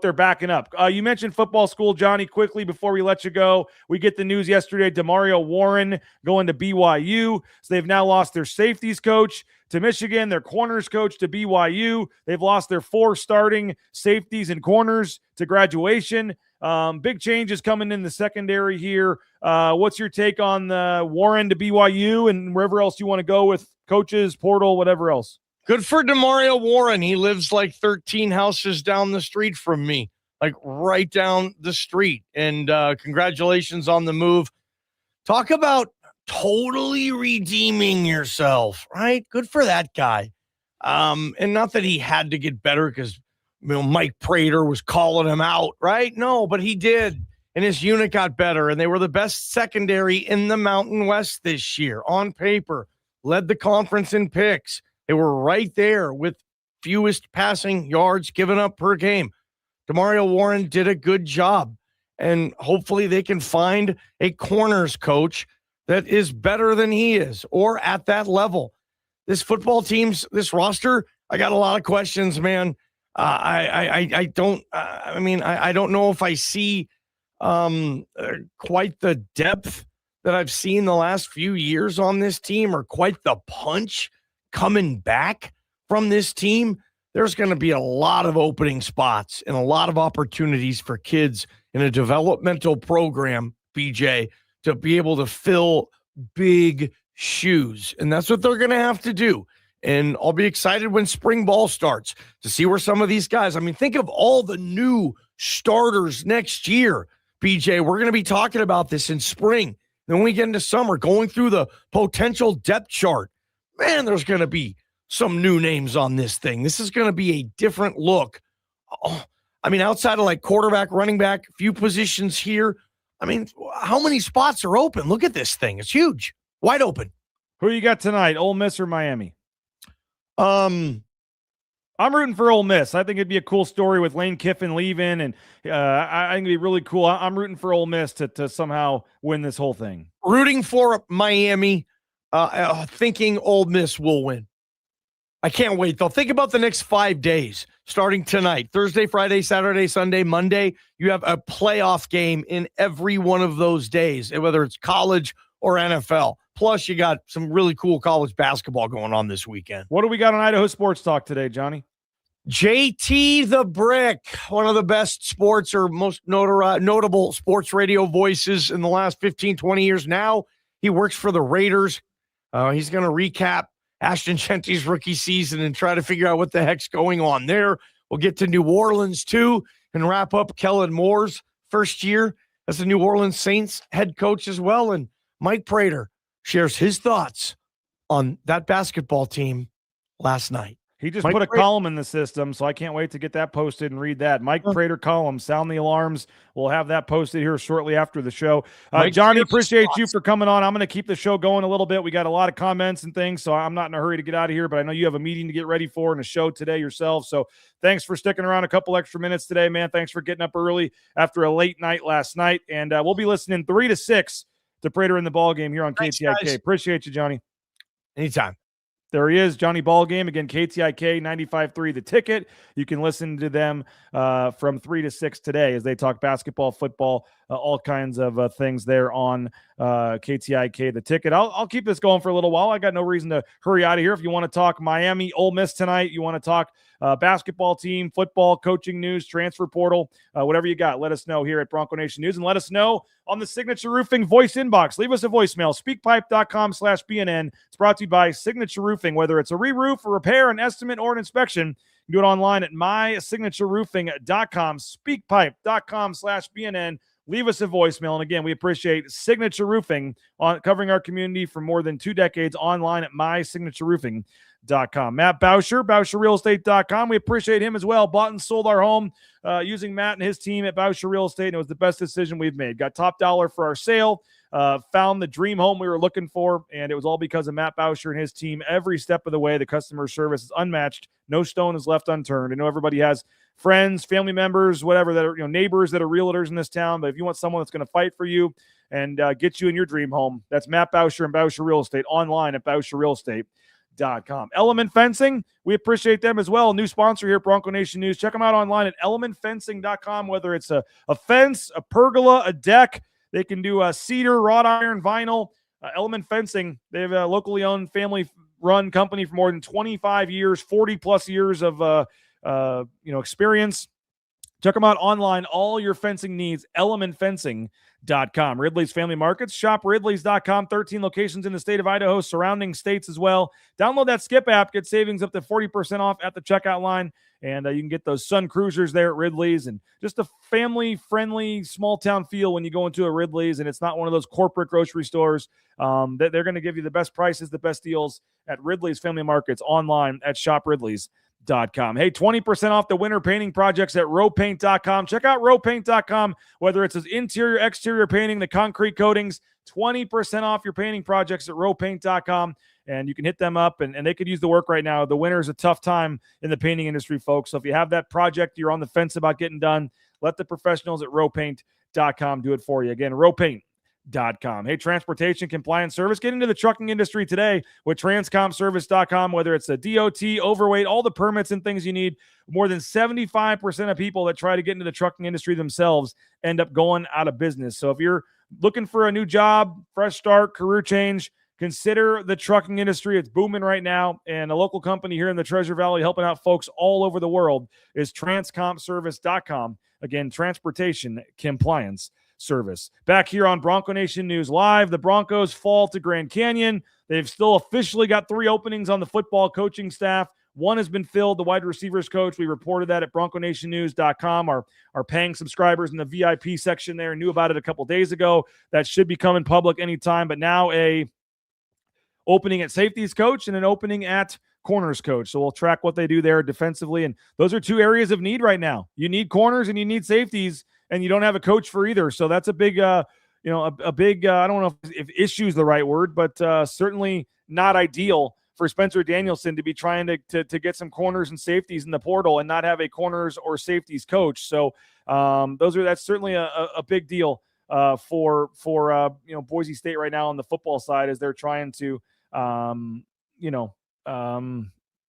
they're backing up. You mentioned football school, Johnny, quickly before we let you go. We get the news yesterday, DeMario Warren going to BYU. So they've now lost their safeties coach to Michigan, their corners coach to BYU. They've lost their 4 starting safeties and corners to graduation. Big changes coming in the secondary here. What's your take on the Warren to BYU and wherever else you want to go with coaches, portal, whatever else? Good for DeMario Warren. He lives like 13 houses down the street from me, like right down the street. And congratulations on the move. Talk about totally redeeming yourself, right? Good for that guy. And not that he had to get better because Mike Prater was calling him out, right? No, but he did. And his unit got better. And they were the best secondary in the Mountain West this year on paper. Led the conference in picks. They were right there with fewest passing yards given up per game. DeMario Warren did a good job, and hopefully they can find a corners coach that is better than he is or at that level. this football team's, this roster, I got a lot of questions, man. I don't know if I see quite the depth that I've seen the last few years on this team, or quite the punch coming back from this team. There's going to be a lot of opening spots and a lot of opportunities for kids in a developmental program, BJ, to be able to fill big shoes. And that's what they're going to have to do. And I'll be excited when spring ball starts to see where some of these guys, I mean, think of all the new starters next year, BJ. We're going to be talking about this in spring. Then when we get into summer, going through the potential depth chart, man, there's going to be some new names on this thing. This is going to be a different look. Oh, I mean, outside of like quarterback, running back, a few positions here. I mean, how many spots are open? Look at this thing. It's huge. Wide open. Who you got tonight, Ole Miss or Miami? I'm rooting for Ole Miss. I think it'd be a cool story with Lane Kiffin leaving, and I think it'd be really cool. I'm rooting for Ole Miss to somehow win this whole thing. Rooting for Miami, thinking Ole Miss will win. I can't wait, though. Think about the next 5 days, starting tonight, Thursday, Friday, Saturday, Sunday, Monday. You have a playoff game in every one of those days, whether it's college or NFL. Plus, you got some really cool college basketball going on this weekend. What do we got on Idaho Sports Talk today, Johnny? JT the Brick, one of the best sports or most notable sports radio voices in the last 15, 20 years. Now he works for the Raiders. He's going to recap Ashton Shenty's rookie season and try to figure out what the heck's going on there. We'll get to New Orleans, too, and wrap up Kellen Moore's first year as the New Orleans Saints head coach as well. And Mike Prater shares his thoughts on that basketball team last night. He just put a column in the system, so I can't wait to get that posted and read that. Mike Prater column, sound the alarms. We'll have that posted here shortly after the show. Johnny, appreciate you for coming on. I'm going to keep the show going a little bit. We got a lot of comments and things, so I'm not in a hurry to get out of here, but I know you have a meeting to get ready for and a show today yourself. So thanks for sticking around a couple extra minutes today, man. Thanks for getting up early after a late night last night. And we'll be listening 3 to 6 to Prater in the Ball Game here on KTIK. Guys. Appreciate you, Johnny. Anytime. There he is, Johnny Ballgame. Again, KTIK 95.3 The Ticket. You can listen to them from 3 to 6 today as they talk basketball, football, all kinds of things there on KTIK The Ticket. I'll keep this going for a little while. I got no reason to hurry out of here. If you want to talk Miami, Ole Miss tonight, you want to talk basketball team, football, coaching news, transfer portal, whatever you got, let us know here at Bronco Nation News, and let us know on the Signature Roofing voice inbox. Leave us a voicemail, speakpipe.com/BNN. It's brought to you by Signature Roofing. Whether it's a re-roof, a repair, an estimate, or an inspection, you do it online at mysignatureroofing.com, speakpipe.com/BNN. Leave us a voicemail. And again, we appreciate Signature Roofing on covering our community for more than 2 decades online at mysignatureroofing.com. Matt Bauscher, BauscherRealEstate.com. We appreciate him as well. Bought and sold our home using Matt and his team at Bauscher Real Estate, and it was the best decision we've made. Got top dollar for our sale, found the dream home we were looking for, and it was all because of Matt Bauscher and his team. Every step of the way, the customer service is unmatched. No stone is left unturned. I know everybody has friends, family members, whatever, that are neighbors that are realtors in this town, but if you want someone that's going to fight for you and get you in your dream home, that's Matt Bauscher and Bauscher Real Estate, online at BauscherRealEstate.com. Element Fencing, we appreciate them as well. New sponsor here at Bronco Nation News. Check them out online at elementfencing.com. Whether it's a fence, a pergola, a deck, they can do cedar, wrought iron, vinyl. Element Fencing, they have a locally owned, family-run company for more than 25 years, 40-plus years of experience. Check them out online. All your fencing needs, elementfencing.com. Ridley's Family Markets. Shop Ridley's.com. 13 locations in the state of Idaho, surrounding states as well. Download that Skip app. Get savings up to 40% off at the checkout line. And you can get those Sun Cruisers there at Ridley's, and just a family-friendly, small-town feel when you go into a Ridley's, and it's not one of those corporate grocery stores. They're going to give you the best prices, the best deals at Ridley's Family Markets, online at shopridleys.com. Hey, 20% off the winter painting projects at rowpaint.com. Check out rowpaint.com, whether it's interior, exterior painting, the concrete coatings, 20% off your painting projects at rowpaint.com. And you can hit them up, and they could use the work right now. The winter is a tough time in the painting industry, folks. So if you have that project you're on the fence about getting done, let the professionals at rowpaint.com do it for you. Again, rowpaint.com. Hey, transportation compliance service. Get into the trucking industry today with transcomservice.com, whether it's a DOT, overweight, all the permits and things you need. More than 75% of people that try to get into the trucking industry themselves end up going out of business. So if you're looking for a new job, fresh start, career change, consider the trucking industry. It's booming right now. And a local company here in the Treasure Valley helping out folks all over the world is transcomservice.com. Again, transportation compliance service. Back here on Bronco Nation News Live, the Broncos fall to Grand Canyon. They've still officially got 3 openings on the football coaching staff. One has been filled, the wide receivers coach. We reported that at bronconationnews.com. Our paying subscribers in the VIP section there knew about it a couple days ago. That should be coming public anytime, but now a opening at safeties coach and an opening at corners coach. So we'll track what they do there defensively. And those are 2 areas of need right now. You need corners and you need safeties, and you don't have a coach for either. So that's a big, I don't know if issue is the right word, but certainly not ideal for Spencer Danielson to be trying to get some corners and safeties in the portal and not have a corners or safeties coach. So that's certainly a big deal for Boise State right now on the football side, as they're trying to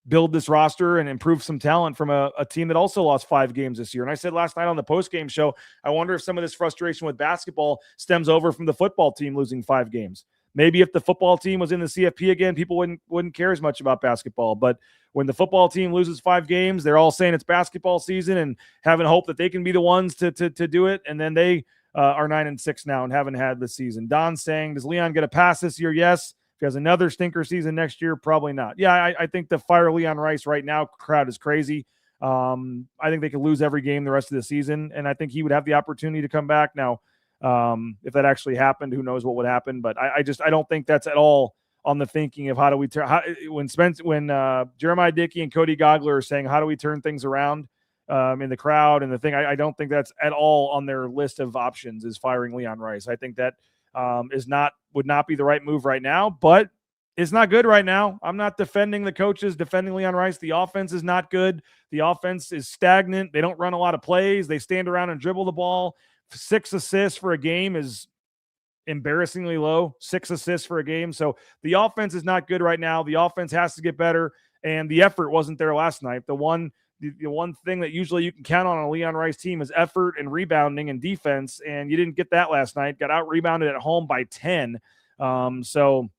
build this roster and improve some talent from a team that also lost 5 games this year. And I said last night on the postgame show, I wonder if some of this frustration with basketball stems over from the football team losing 5 games. Maybe if the football team was in the CFP again, people wouldn't care as much about basketball. But when the football team loses 5 games, they're all saying it's basketball season and having hope that they can be the ones to do it. And then they are 9-6 now and haven't had the season. Don's saying, does Leon get a pass this year? Yes. If he has another stinker season next year, probably not. Yeah, I think the fire Leon Rice right now crowd is crazy. I think they could lose every game the rest of the season, and I think he would have the opportunity to come back. Now, if that actually happened, who knows what would happen? But I don't think that's at all on the thinking of how do we turn. When Jeremiah Dickey and Cody Gogler are saying how do we turn things around in the crowd and the thing, I don't think that's at all on their list of options is firing Leon Rice. I think that would not be the right move right now, but it's not good right now. I'm not defending the coaches, defending Leon Rice. The offense is not good. The offense is stagnant. They don't run a lot of plays. They stand around and dribble the ball. 6 assists for a game is embarrassingly low. 6 assists for a game. So the offense is not good right now. The offense has to get better, and the effort wasn't there last night. The one thing that usually you can count on a Leon Rice team is effort and rebounding and defense, and you didn't get that last night. Got out-rebounded at home by 10. So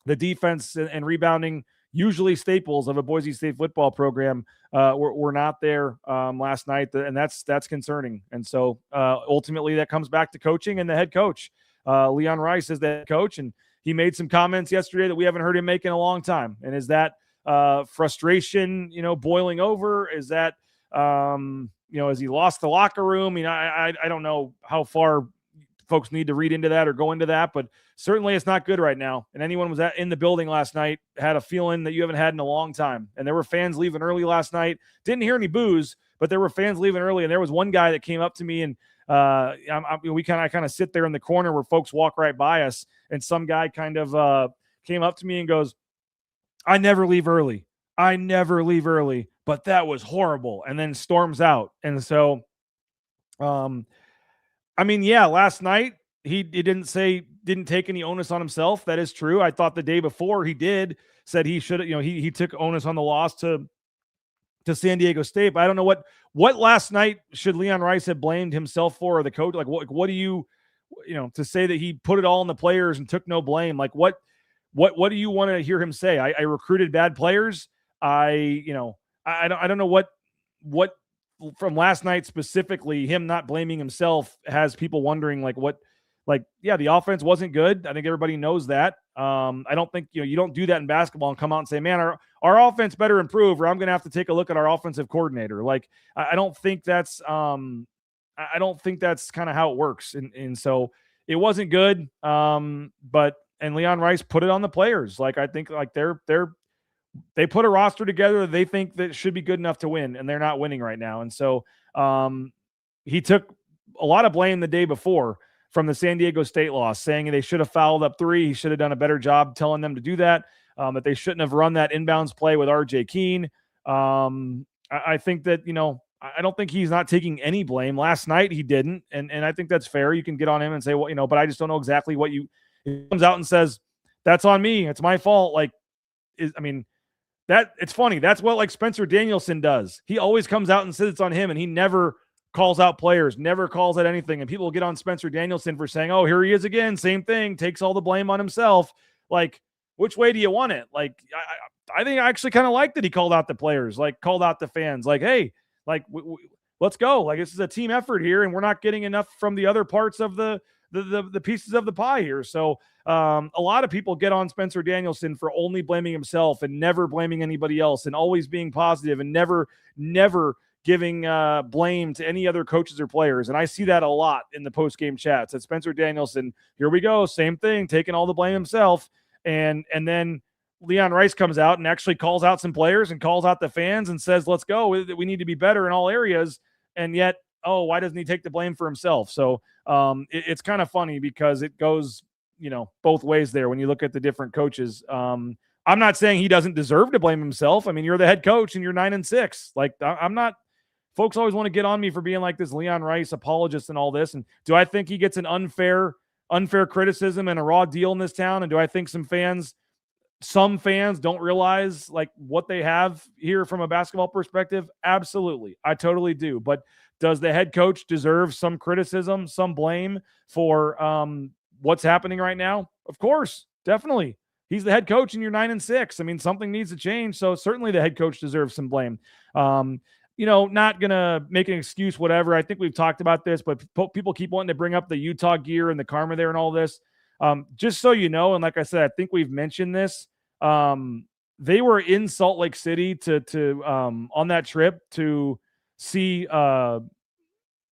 the defense and rebounding, usually staples of a Boise State football program, were not there last night, and that's concerning. And so ultimately that comes back to coaching and the head coach. Leon Rice is the head coach, and he made some comments yesterday that we haven't heard him make in a long time. And is that frustration, boiling over? Is that, has he lost the locker room? I don't know how far folks need to read into that or go into that, but certainly it's not good right now. And anyone was in the building last night had a feeling that you haven't had in a long time. And there were fans leaving early last night. Didn't hear any boos, but there were fans leaving early. And there was one guy that came up to me, and we kind of sit there in the corner where folks walk right by us. And some guy kind of came up to me and goes, I never leave early, but that was horrible. And then storms out. And so, last night he didn't take any onus on himself. That is true. I thought the day before he said he should, he took onus on the loss to San Diego State. But I don't know what last night should Leon Rice have blamed himself for, or the coach? Like what do you to say that he put it all on the players and took no blame? Like what do you want to hear him say? I recruited bad players. I don't know what from last night specifically, him not blaming himself has people wondering the offense wasn't good. I think everybody knows that. I don't think, you don't do that in basketball and come out and say, man, our offense better improve, or I'm going to have to take a look at our offensive coordinator. I don't think that's kind of how it works. And so it wasn't good. And Leon Rice put it on the players. I think they put a roster together that they think that should be good enough to win, and they're not winning right now. And so he took a lot of blame the day before from the San Diego State loss, saying they should have fouled up 3. He should have done a better job telling them to do that, that they shouldn't have run that inbounds play with RJ Keene. I think that, I don't think he's not taking any blame. Last night he didn't, and I think that's fair. You can get on him and say, well, but I just don't know exactly what he comes out and says, that's on me. It's my fault. That it's funny. That's what like Spencer Danielson does. He always comes out and says it's on him, and he never calls out players, never calls out anything. And people get on Spencer Danielson for saying, oh, here he is again. Same thing. Takes all the blame on himself. Like, which way do you want it? Like, I think I actually kind of like that he called out the players, like called out the fans, like, hey, like, let's go. Like, this is a team effort here, and we're not getting enough from the other parts of the pieces of the pie here. So a lot of people get on Spencer Danielson for only blaming himself and never blaming anybody else and always being positive and never giving blame to any other coaches or players. And I see that a lot in the post-game chats at Spencer Danielson. Here we go. Same thing, taking all the blame himself. And then Leon Rice comes out and actually calls out some players and calls out the fans and says, let's go. We need to be better in all areas. And yet, why doesn't he take the blame for himself? So it's kind of funny because it goes, both ways there when you look at the different coaches. I'm not saying he doesn't deserve to blame himself. I mean, you're the head coach and you're 9-6. Like, I'm not. Folks always want to get on me for being like this Leon Rice apologist and all this. And do I think he gets an unfair criticism and a raw deal in this town? And do I think some fans don't realize like what they have here from a basketball perspective? Absolutely. I totally do. But does the head coach deserve some criticism, some blame for what's happening right now? Of course, definitely. He's the head coach and you're 9-6. I mean, something needs to change. So certainly the head coach deserves some blame. Not going to make an excuse, whatever. I think we've talked about this, but people keep wanting to bring up the Utah gear and the karma there and all this. Just so you know, and like I said, I think we've mentioned this. They were in Salt Lake City to on that trip to see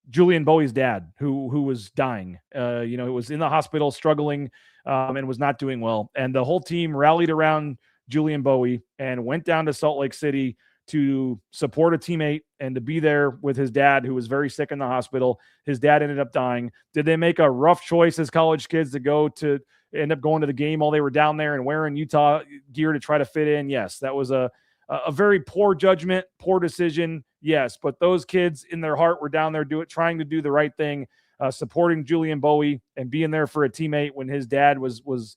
Julian Bowie's dad, who was dying. He was in the hospital struggling and was not doing well. And the whole team rallied around Julian Bowie and went down to Salt Lake City to support a teammate and to be there with his dad, who was very sick in the hospital. His dad ended up dying. Did they make a rough choice as college kids to end up going to the game while they were down there and wearing Utah gear to try to fit in? Yes, that was a very poor judgment, poor decision. Yes, but those kids in their heart were down there trying to do the right thing, supporting Julian Bowie and being there for a teammate when his dad was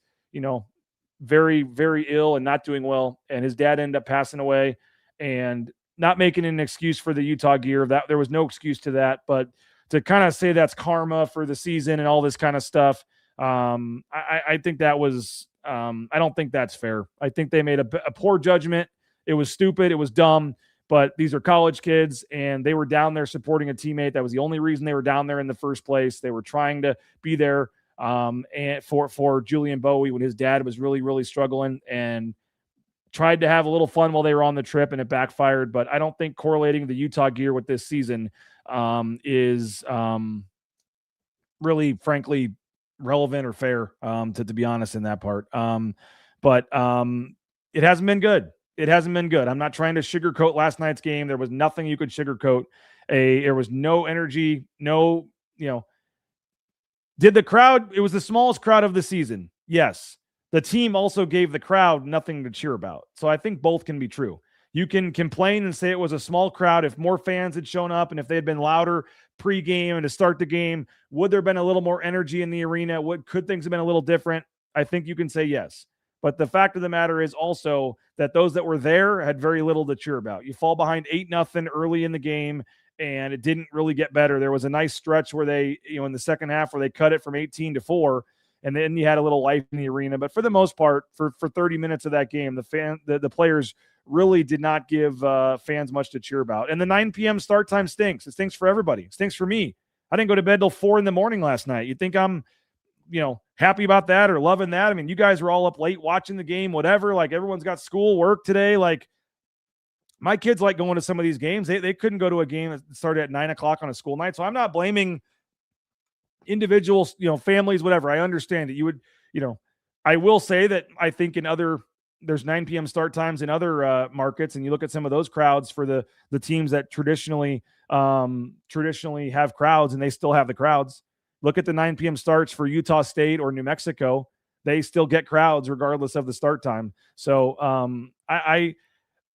very, very ill and not doing well. And his dad ended up passing away. And not making an excuse for the Utah gear, that there was no excuse to that, but to kind of say that's karma for the season and all this kind of stuff, I think that was I don't think that's fair. I think they made a poor judgment. It was stupid. It was dumb. But these are college kids, and they were down there supporting a teammate. That was the only reason they were down there in the first place. They were trying to be there and for Julian Bowie when his dad was really, really struggling, and tried to have a little fun while they were on the trip, and it backfired. But I don't think correlating the Utah gear with this season is really, frankly, relevant or fair, to be honest, in that part. But it hasn't been good. It hasn't been good. I'm not trying to sugarcoat last night's game. There was nothing you could sugarcoat. There was no energy, did the crowd, it was the smallest crowd of the season. Yes. The team also gave the crowd nothing to cheer about. So I think both can be true. You can complain and say it was a small crowd. If more fans had shown up and if they had been louder pregame and to start the game, would there have been a little more energy in the arena? Could things have been a little different? I think you can say yes. But the fact of the matter is also that those that were there had very little to cheer about. You fall behind 8-0 early in the game, and it didn't really get better. There was a nice stretch where they, in the second half, where they cut it from 18-4. And then you had a little life in the arena. But for the most part, for 30 minutes of that game, the players really did not give fans much to cheer about. And the 9 p.m. start time stinks. It stinks for everybody. It stinks for me. I didn't go to bed till 4 a.m. last night. You think I'm, happy about that or loving that? I mean, you guys were all up late watching the game, whatever. Like, everyone's got school, work today. Like, my kids like going to some of these games. They couldn't go to a game that started at 9 o'clock on a school night. So I'm not blaming individuals, families, whatever. I understand it. You would, I will say that I think there's 9 p.m. start times in other markets, and you look at some of those crowds for the teams that traditionally have crowds, and they still have the crowds. Look at the 9 p.m. starts for Utah State or New Mexico. They still get crowds regardless of the start time. So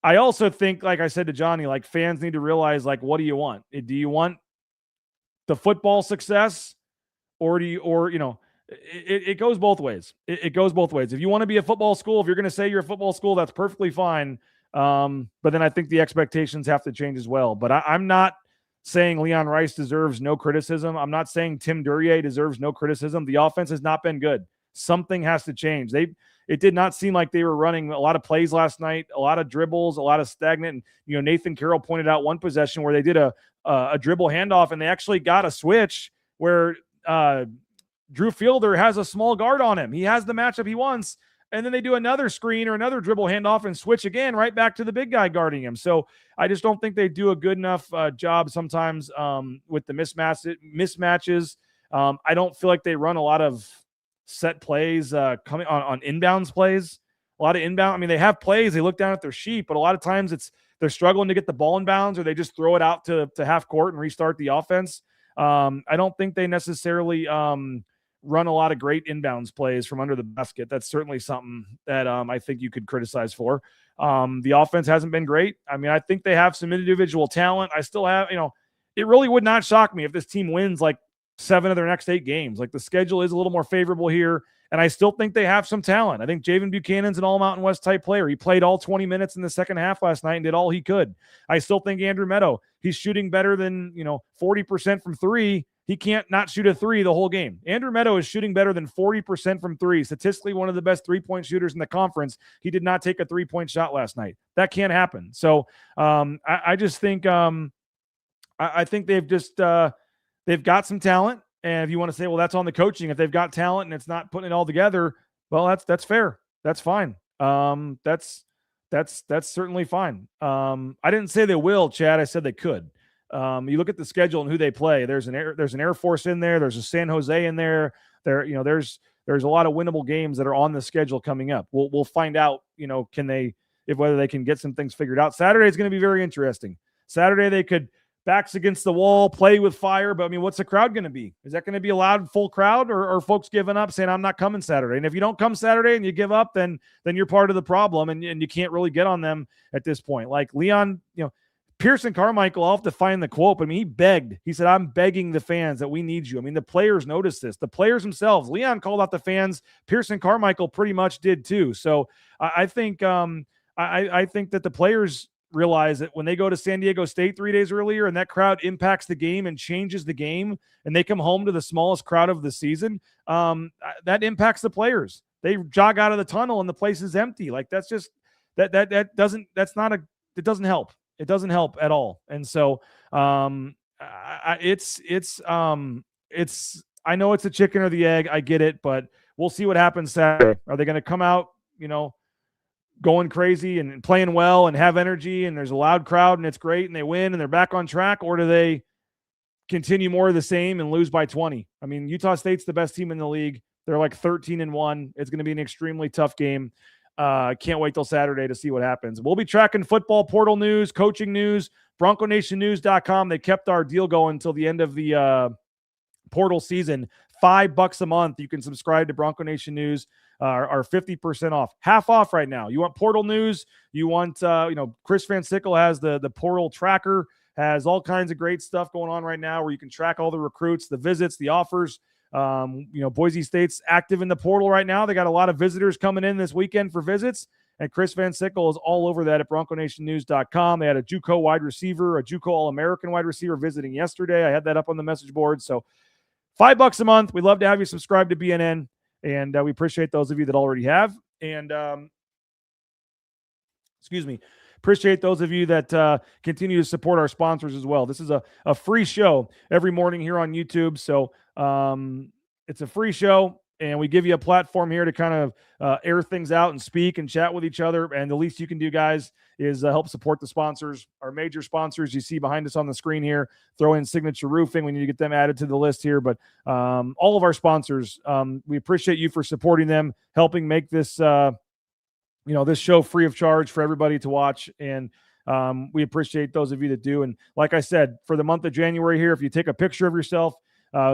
I also think, like I said to Johnny, like fans need to realize, like, what do you want? Do you want the football success, or it goes both ways. It goes both ways. If you want to be a football school, if you're going to say you're a football school, that's perfectly fine. But then I think the expectations have to change as well. But I'm not saying Leon Rice deserves no criticism. I'm not saying Tim Duryea deserves no criticism. The offense has not been good. Something has to change. It did not seem like they were running a lot of plays last night, a lot of dribbles, a lot of stagnant. And, Nathan Carroll pointed out one possession where they did a dribble handoff, and they actually got a switch where Drew Fielder has a small guard on him. He has the matchup he wants. And then they do another screen or another dribble handoff and switch again right back to the big guy guarding him. So I just don't think they do a good enough job sometimes with the mismatches. I don't feel like they run a lot of set plays coming on inbounds plays. A lot of inbound. I mean, they have plays. They look down at their sheet, but a lot of times they're struggling to get the ball in bounds, or they just throw it out to half court and restart the offense. I don't think they necessarily run a lot of great inbounds plays from under the basket. That's certainly something that I think you could criticize for. The offense hasn't been great. I mean, I think they have some individual talent. I still have, it really would not shock me if this team wins like 7 of their next 8 games. Like, the schedule is a little more favorable here, and I still think they have some talent. I think Javen Buchanan's an all Mountain West type player. He played all 20 minutes in the second half last night and did all he could. I still think Andrew Meadow, he's shooting better than, 40% from 3. He can't not shoot a 3 the whole game. Andrew Meadow is shooting better than 40% from 3. Statistically, one of the best 3-point shooters in the conference. He did not take a 3-point shot last night. That can't happen. So I just think I think they've just they've got some talent. And if you want to say, well, that's on the coaching, if they've got talent and it's not putting it all together, well, that's fair. That's fine. That's certainly fine. I didn't say they will, Chad. I said they could. You look at the schedule and who they play. There's an Air Force in there. There's a San Jose in there. There's a lot of winnable games that are on the schedule coming up. We'll find out, whether they can get some things figured out. Saturday is going to be very interesting. Saturday, they could backs against the wall, play with fire. But I mean, what's the crowd going to be? Is that going to be a loud, full crowd, or folks giving up saying, I'm not coming Saturday? And if you don't come Saturday and you give up, then you're part of the problem, and you can't really get on them at this point. Like Leon, Pearson Carmichael, I'll have to find the quote, but I mean, he begged. He said, I'm begging the fans that we need you. I mean, the players noticed this. The players themselves, Leon called out the fans. Pearson Carmichael pretty much did too. So I think I think that the players realize that when they go to San Diego State 3 days earlier and that crowd impacts the game and changes the game, and they come home to the smallest crowd of the season, that impacts the players. They jog out of the tunnel and the place is empty. Like, that's just it doesn't help. It doesn't help at all. And so I know it's a chicken or the egg. I get it, but we'll see what happens Saturday. Are they going to come out, going crazy and playing well and have energy, and there's a loud crowd and it's great and they win and they're back on track? Or do they continue more of the same and lose by 20? I mean, Utah State's the best team in the league. They're like 13-1. It's going to be an extremely tough game. Can't wait till Saturday to see what happens. We'll be tracking football portal news, coaching news, BroncoNationNews.com. They kept our deal going until the end of the portal season. $5 a month. You can subscribe to Bronco Nation News. Are 50% off, half off right now. You want portal news? You want, Chris Van Sickle has the portal tracker, has all kinds of great stuff going on right now where you can track all the recruits, the visits, the offers. Boise State's active in the portal right now. They got a lot of visitors coming in this weekend for visits, and Chris Van Sickle is all over that at BroncoNationNews.com. They had a JUCO wide receiver, a JUCO All-American wide receiver visiting yesterday. I had that up on the message board. So $5 a month. We'd love to have you subscribe to BNN. And we appreciate those of you that already have. And, appreciate those of you that continue to support our sponsors as well. This is a free show every morning here on YouTube. So it's a free show, and we give you a platform here to kind of air things out and speak and chat with each other. And the least you can do, guys, is help support the sponsors, our major sponsors you see behind us on the screen here. Throw in Signature Roofing. We need to get them added to the list here. But all of our sponsors, we appreciate you for supporting them, helping make this, this show free of charge for everybody to watch. And we appreciate those of you that do. And like I said, for the month of January here, if you take a picture of yourself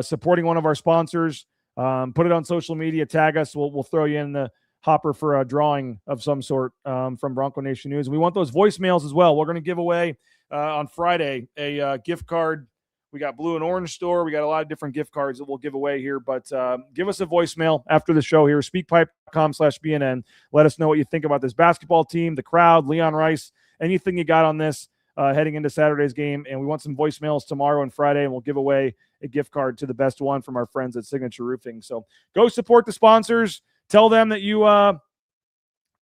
supporting one of our sponsors, put it on social media, tag us. We'll throw you in the hopper for a drawing of some sort from Bronco Nation News. We want those voicemails as well. We're going to give away on Friday a gift card. We got Blue and Orange Store. We got a lot of different gift cards that we'll give away here. But give us a voicemail after the show here, speakpipe.com/BNN. Let us know what you think about this basketball team, the crowd, Leon Rice, anything you got on this heading into Saturday's game. And we want some voicemails tomorrow and Friday, and we'll give away a gift card to the best one from our friends at Signature Roofing. So go support the sponsors. Tell them that you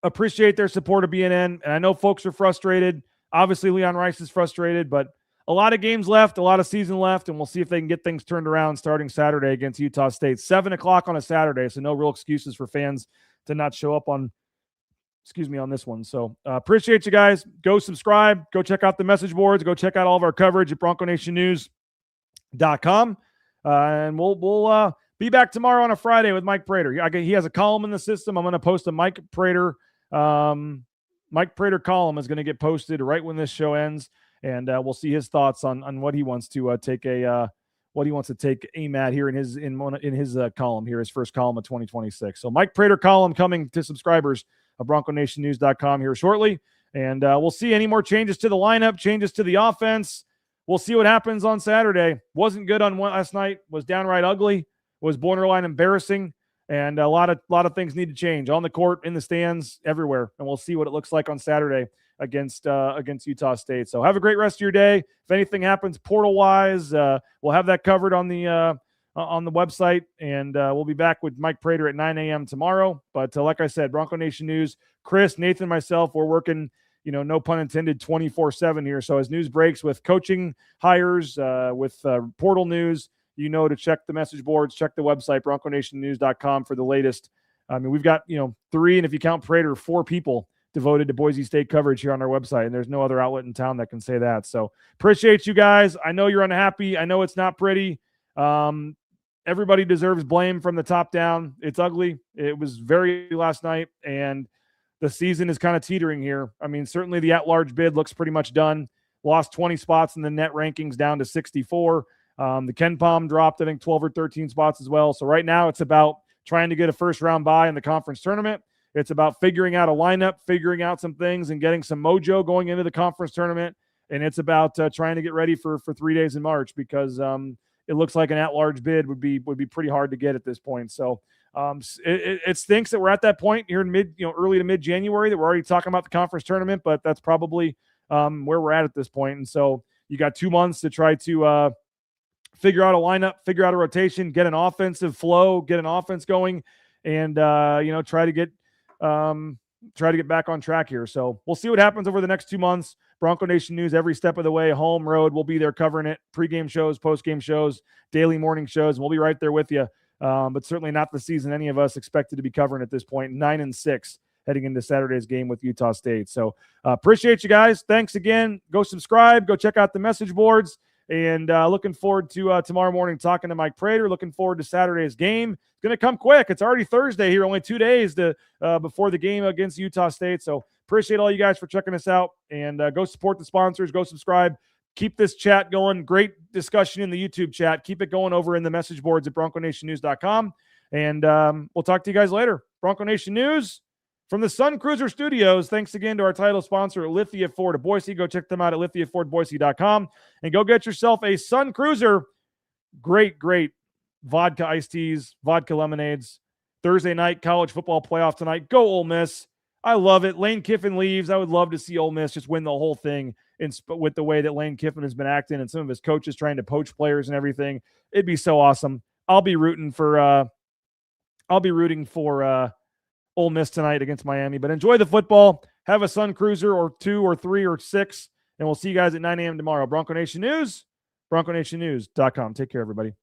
appreciate their support of BNN. And I know folks are frustrated. Obviously, Leon Rice is frustrated, but a lot of games left, a lot of season left, and we'll see if they can get things turned around starting Saturday against Utah State. 7 o'clock on a Saturday, so no real excuses for fans to not show up on this one. So appreciate you guys. Go subscribe. Go check out the message boards. Go check out all of our coverage at BroncoNationNews.com. And we'll be back tomorrow on a Friday with Mike Prater. He has a column in the system. I'm going to post a Mike Prater column is going to get posted right when this show ends. And we'll see his thoughts on what he wants to take aim at here in his column here, his first column of 2026. So Mike Prater column coming to subscribers of BroncoNationNews.com here shortly. And we'll see any more changes to the lineup, changes to the offense. We'll see what happens on Saturday. Wasn't good on last night. Was downright ugly. Was borderline embarrassing. And a lot of things need to change on the court, in the stands, everywhere. And we'll see what it looks like on Saturday against Utah State. So have a great rest of your day. If anything happens portal-wise, we'll have that covered on the website, and we'll be back with Mike Prater at 9 a.m. tomorrow. But like I said, Bronco Nation News, Chris, Nathan, myself, we're working, no pun intended, 24/7 here. So as news breaks with coaching hires, with portal news, to check the message boards, check the website, BroncoNationNews.com for the latest. I mean, we've got, 3, and if you count Prater, 4 people devoted to Boise State coverage here on our website, and there's no other outlet in town that can say that. So appreciate you guys. I know you're unhappy. I know it's not pretty. Everybody deserves blame from the top down. It's ugly. It was very last night, and the season is kind of teetering here. I mean, certainly the at-large bid looks pretty much done. Lost 20 spots in the net rankings down to 64. The Ken Palm dropped, I think, 12 or 13 spots as well. So right now it's about trying to get a first-round bye in the conference tournament. It's about figuring out a lineup, figuring out some things, and getting some mojo going into the conference tournament. And it's about trying to get ready for 3 days in March, because it looks like an at-large bid would be pretty hard to get at this point. So it stinks that we're at that point here in early to mid-January, that we're already talking about the conference tournament, but that's probably where we're at this point. And so you got 2 months to try to figure out a lineup, figure out a rotation, get an offensive flow, get an offense going, and try to get back on track here. So we'll see what happens over the next 2 months. Bronco Nation News every step of the way, home, road. We'll be there covering it. Pre-game shows, post-game shows, daily morning shows. We'll be right there with you. But certainly not the season any of us expected to be covering at this point. 9-6 heading into Saturday's game with Utah State. So appreciate you guys. Thanks again. Go subscribe. Go check out the message boards. And looking forward to tomorrow morning talking to Mike Prater. Looking forward to Saturday's game. It's going to come quick. It's already Thursday here, only 2 days before the game against Utah State. So appreciate all you guys for checking us out. And go support the sponsors. Go subscribe. Keep this chat going. Great discussion in the YouTube chat. Keep it going over in the message boards at BroncoNationNews.com. And we'll talk to you guys later. Bronco Nation News from the Sun Cruiser Studios. Thanks again to our title sponsor, Lithia Ford of Boise. Go check them out at LithiaFordBoise.com and go get yourself a Sun Cruiser. Great vodka iced teas, vodka lemonades. Thursday night, college football playoff tonight. Go Ole Miss. I love it. Lane Kiffin leaves. I would love to see Ole Miss just win the whole thing with the way that Lane Kiffin has been acting and some of his coaches trying to poach players and everything. It'd be so awesome. I'll be rooting for Ole Miss tonight against Miami. But enjoy the football. Have a Sun Cruiser or 2 or 3 or 6. And we'll see you guys at 9 a.m. tomorrow. Bronco Nation News, BroncoNationNews.com. Take care, everybody.